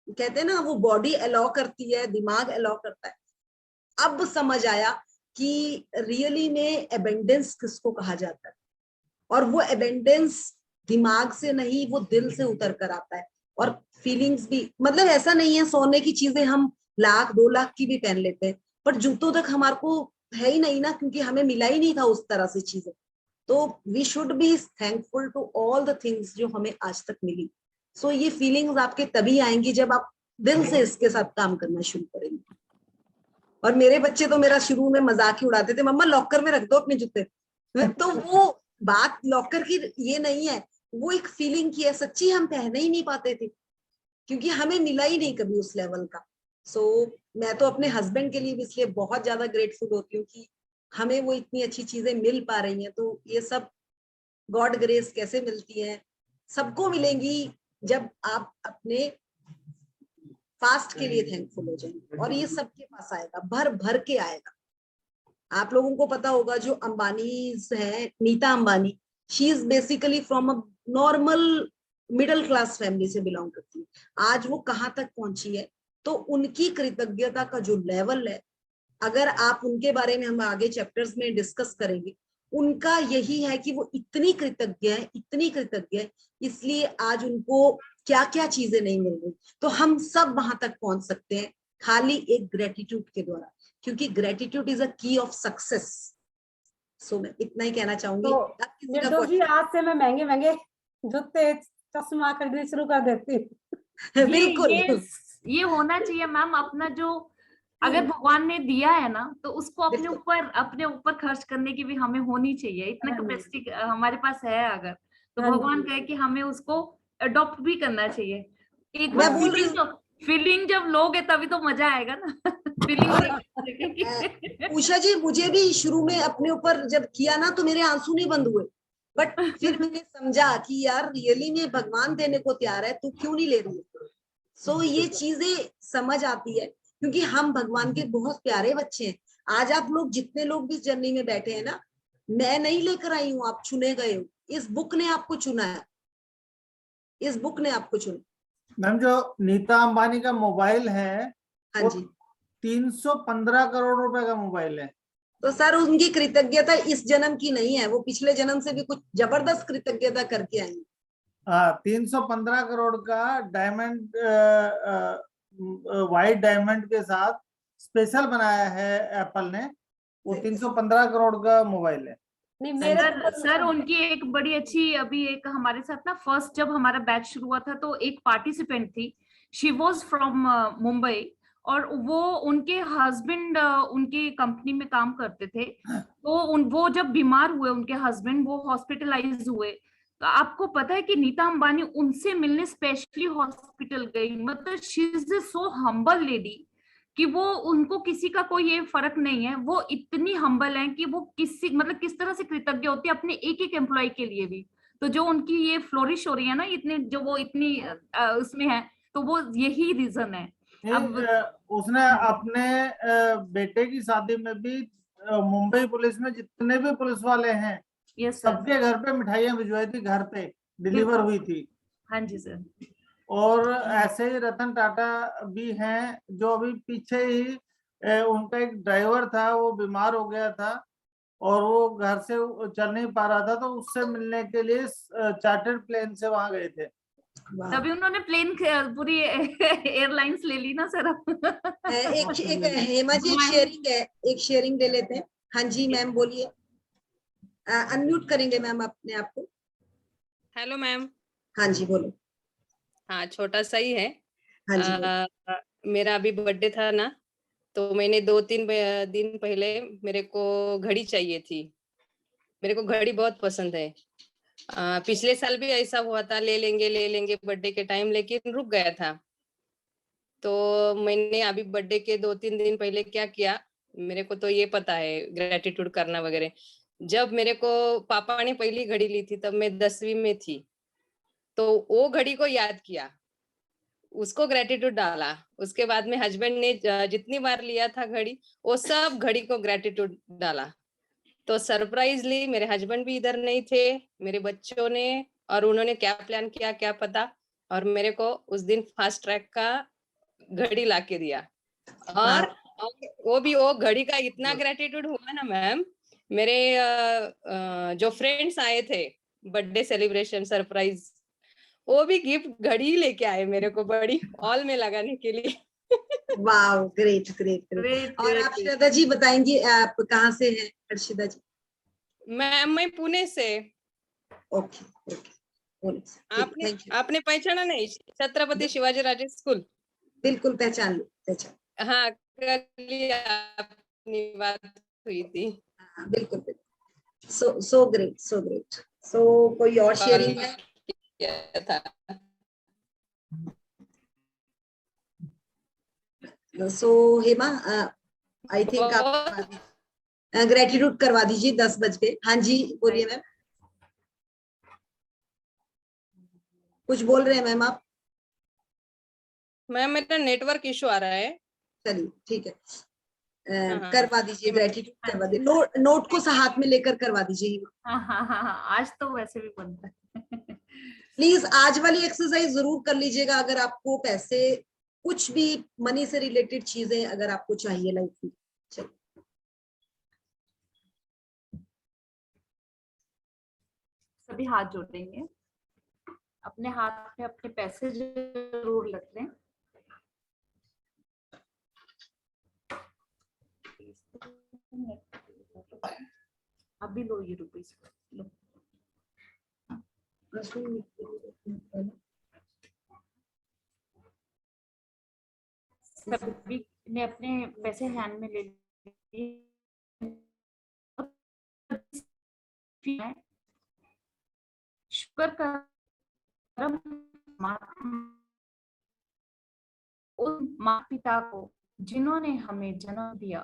Speaker 2: कहते हैं ना, वो बॉडी अलाउ करती है, दिमाग अलाउ करता है। अब समझ आया कि रियली में एबेंडेंस किसको कहा जाता है, और वो एबेंडेंस दिमाग से नहीं, वो दिल से उतर कर आता है। और फीलिंग्स भी, मतलब ऐसा नहीं है सोने की चीजें हम 1,00,000-2,00,000 की भी पहन लेते हैं, पर जूतों तक हमारे को है ही नहीं ना, क्योंकि हमें मिला ही नहीं था उस तरह से चीजें। तो we should be thankful to all the things जो हमें आज तक मिली। सो ये फीलिंग्स आपके तभी आएंगी जब आप दिल से इसके साथ काम करना शुरू करेंगे। और मेरे बच्चे तो मेरा शुरू में मजाक ही उड़ाते थे, मम्मा लॉकर में रख दो अपने जूते। तो वो बात लॉकर की ये नहीं है, वो एक फीलिंग की है। सच्ची हम पहने ही नहीं पाते थे, क्योंकि हमें मिला ही नहीं कभी उस लेवल का। सो मैं तो अपने हस्बैंड के लिए भी इसलिए बहुत ज्यादा ग्रेटफुल होती हूँ कि हमें वो इतनी अच्छी चीजें मिल पा रही हैं। तो ये सब गॉड ग्रेस कैसे मिलती है, सबको मिलेंगी जब आप अपने फास्ट के लिए थैंकफुल हो जाएंगे, और ये सबके पास आएगा, भर भर के आएगा। आप लोगों को पता होगा जो अंबानी है, Nita Ambani, she is basically from a normal middle class family से बिलोंग करती है। आज वो कहाँ तक पहुंची है, तो उनकी कृतज्ञता का जो लेवल है, अगर आप उनके बारे में हम आगे चैप्टर्स में डिस्कस करेंगे, उनका यही है कि वो इतनी कृतज्ञ है, इतनी कृतज्ञ है, इसलिए आज उनको क्या क्या चीजें नहीं मिल रही। तो हम सब वहां तक पहुंच सकते हैं खाली एक ग्रेटिट्यूड के द्वारा, क्योंकि ग्रेटिट्यूड इज अ की ऑफ सक्सेस। सो मैं इतना ही कहना चाहूंगी।
Speaker 1: तो निर्दोष जी, आज से मैं महंगे महंगे जूते चश्मा खरीदने शुरू कर देती हूँ।
Speaker 2: बिल्कुल।
Speaker 3: ये होना चाहिए मैम। अपना जो अगर भगवान ने दिया है ना, तो उसको अपने ऊपर खर्च करने की भी हमें होनी चाहिए। इतना
Speaker 1: हाँ जी।
Speaker 3: कैपेसिटी हमारे पास है अगर, तो
Speaker 1: हाँ
Speaker 3: भगवान
Speaker 1: जी।
Speaker 3: कहे कि हमें उसको अडॉप्ट भी करना चाहिए। एक
Speaker 2: मैं
Speaker 3: बार
Speaker 2: बोल रही हूँ
Speaker 3: फीलिंग जब लोगे तभी तो मजा आएगा ना। फीलिंग
Speaker 2: उषा जी, मुझे भी शुरू में अपने ऊपर जब किया ना तो मेरे आंसू नहीं बंद हुए, बट फिर मैंने समझा कि यार रियली में भगवान देने को तैयार है, तू क्यों नहीं ले रही है। सो ये चीजें समझ आती है, क्योंकि हम भगवान के बहुत प्यारे बच्चे हैं। आज आप लोग जितने लोग भी जर्नी में बैठे हैं ना, मैं नहीं लेकर आई हूँ, आप चुने गए हो। इस बुक ने आपको चुना है, इस बुक ने आपको चुना।
Speaker 6: मैम, जो नीता अंबानी का मोबाइल है
Speaker 2: हाँ
Speaker 6: वो
Speaker 2: जी।
Speaker 6: 315 करोड़ रुपए का मोबाइल है।
Speaker 2: तो सर उनकी कृतज्ञता इस जन्म की नहीं है, वो पिछले जन्म से भी कुछ जबरदस्त कृतज्ञता करके आई।
Speaker 6: हाँ, 315 करोड़ का डायमंड, वाइट डायमंड के साथ स्पेशल बनाया है एप्पल ने। वो 315 करोड़ का मोबाइल है।
Speaker 1: नहीं मेरे
Speaker 3: सर उनकी एक बड़ी अच्छी, अभी एक हमारे साथ ना फर्स्ट जब हमारा बैच शुरू हुआ था तो एक पार्टिसिपेंट थी, शी वॉज फ्रॉम मुंबई, और वो उनके हस्बैंड उनकी कंपनी में काम करते थे। तो वो जब बीमार हुए, उनके हस्बैंड वो हॉस्पिटलाइज हुए, तो आपको पता है कि नीता अंबानी उनसे मिलने स्पेशली हॉस्पिटल गई। मतलब she is so humble lady कि वो, उनको किसी का कोई ये फर्क नहीं है। वो इतनी हम्बल है कि वो किसी, मतलब किस तरह से कृतज्ञ होती है अपने एक एक एम्प्लॉय के लिए भी। तो जो उनकी ये फ्लोरिश हो रही है ना, इतने जो वो इतनी उसमें है, तो वो यही रीजन है। अब
Speaker 6: उसने अपने बेटे की शादी में भी मुंबई पुलिस में जितने भी पुलिस वाले हैं
Speaker 3: यस सर,
Speaker 6: सबके घर पे मिठाइयां भिजवाई थी, घर पे डिलीवर हुई थी।
Speaker 3: हाँ जी सर।
Speaker 6: और ऐसे ही रतन टाटा भी हैं, जो अभी पीछे ही उनका एक ड्राइवर था, वो बीमार हो गया था और वो घर से चल नहीं पा रहा था, तो उससे मिलने के लिए चार्टर्ड प्लेन से वहां गए थे।
Speaker 3: तभी उन्होंने प्लेन पूरी एयरलाइंस ले ली ना सर।
Speaker 2: एक हेमा जी, एक शेयरिंग है, एक शेयरिंग ले लेते हैं। हाँ जी मैम बोलिए, अनम्यूट करेंगे मैम अपने आप को।
Speaker 7: Hello ma'am.
Speaker 2: हाँ जी बोलो।
Speaker 7: हाँ, छोटा सा ही है।
Speaker 2: हाँ जी बोलो।
Speaker 7: मेरा अभी बर्थडे था ना, तो मैंने 2-3 दिन पहले मेरे को घड़ी चाहिए थी। मेरे को घड़ी बहुत पसंद है। पिछले साल भी ऐसा हुआ था, ले लेंगे बर्थडे के टाइम, लेकिन रुक गया था। तो मैंने अभी बर्थडे के 2-3 दिन पहले क्या किया, मेरे को तो ये पता है ग्रेटिट्यूड करना वगैरह। जब मेरे को पापा ने पहली घड़ी ली थी तब मैं 10वीं में थी, तो वो घड़ी को याद किया, उसको ग्रेटिट्यूड डाला। उसके बाद में हस्बैंड ने जितनी बार लिया था घड़ी, वो सब घड़ी को ग्रेटिट्यूड डाला। तो सरप्राइजली मेरे हस्बैंड भी इधर नहीं थे, मेरे बच्चों ने, और उन्होंने क्या प्लान किया क्या पता, और मेरे को उस दिन फास्ट ट्रैक का घड़ी ला के दिया। और वो घड़ी का इतना ग्रेटिट्यूड हुआ ना मैम। मेरे जो फ्रेंड्स आए थे बर्थडे सेलिब्रेशन सरप्राइज, वो भी गिफ्ट घड़ी लेके आए मेरे को, बड़ी हॉल में लगाने के लिए।
Speaker 2: वाह, ग्रेट ग्रेट ग्रेट। और आप श्रद्धा जी बताएंगी, आप कहाँ से हैं हर्षिता जी?
Speaker 7: मैं पुणे से।
Speaker 2: ओके ओके,
Speaker 7: आपने पहचाना नहीं, छत्रपति शिवाजी राजे स्कूल?
Speaker 2: बिल्कुल पहचान लो, पहचान।
Speaker 7: हाँ, कल ही अपनी बात हुई थी।
Speaker 2: बिल्कुल बिल्कुल। So great, so great. सो कोई और शेयरिंग है?
Speaker 7: किया था।
Speaker 2: सो हेमा, आई थिंक आप ग्रेटिट्यूड करवा दीजिए, 10 बज गए। हाँ जी बोलिए मैम, कुछ बोल रहे हैं मैम आप?
Speaker 7: मैम मेरा नेटवर्क इशू आ रहा है।
Speaker 2: चलिए ठीक है,
Speaker 7: हाँ,
Speaker 2: करवा दीजिए, ग्रेटिट्यूड करवा दीजिए। नोट को हाथ में लेकर करवा दीजिए।
Speaker 3: हाँ, आज तो वैसे भी बनता है।
Speaker 2: प्लीज आज वाली एक्सरसाइज जरूर कर लीजिएगा, अगर आपको पैसे, कुछ भी मनी से रिलेटेड चीजें अगर आपको चाहिए लाइफ में। चलिए
Speaker 3: सभी हाथ जोड़ेंगे, अपने हाथ में अपने पैसे जरूर रख लें। अभी लो ये रुपीस लो। सभी ने अपने पैसे हैंड में ले लिए। शुक्र करम उन माता पिता को जिन्होंने हमें जन्म दिया,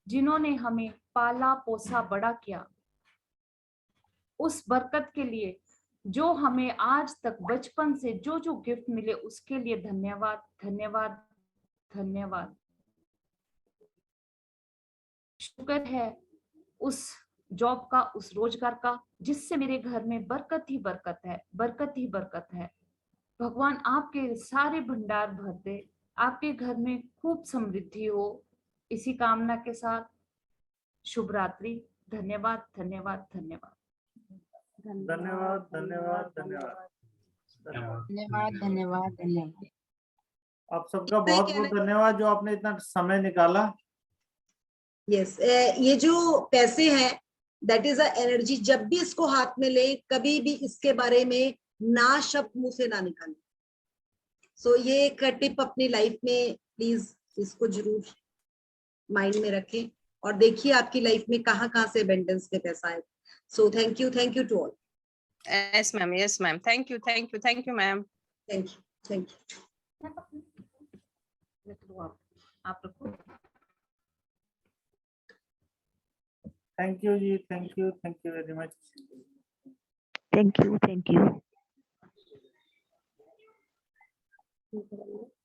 Speaker 3: जिन्होंने हमें पाला पोसा बड़ा किया, उस बरकत के लिए जो हमें आज तक बचपन से जो जो गिफ्ट मिले उसके लिए धन्यवाद धन्यवाद धन्यवाद। शुक्र है उस जॉब का, उस रोजगार का, जिससे मेरे घर में बरकत ही बरकत है, बरकत ही बरकत है। भगवान आपके सारे भंडार भर दे, आपके घर में खूब समृद्धि हो, इसी कामना के साथ शुभ रात्रि। धन्यवाद धन्यवाद धन्यवाद
Speaker 6: धन्यवाद धन्यवाद धन्यवाद
Speaker 8: धन्यवाद धन्यवाद धन्यवाद।
Speaker 6: आप सबका बहुत बहुत धन्यवाद जो आपने इतना समय निकाला।
Speaker 2: यस, ये जो पैसे हैं दैट इज अ एनर्जी। जब भी इसको हाथ में ले, कभी भी इसके बारे में ना शब्द मुंह से ना निकाले। सो ये एक टिप अपनी लाइफ में प्लीज इसको जरूर माइंड में रखें और देखिए आपकी लाइफ में कहाँ कहाँ से अबंडेंस के पैसा है। So thank you to all.
Speaker 7: Yes, ma'am. Yes, ma'am. Thank you, ma'am.
Speaker 2: Thank you.
Speaker 3: आप रखो।
Speaker 6: Thank you ji, thank you very much.
Speaker 8: Thank you.
Speaker 1: ठीक है।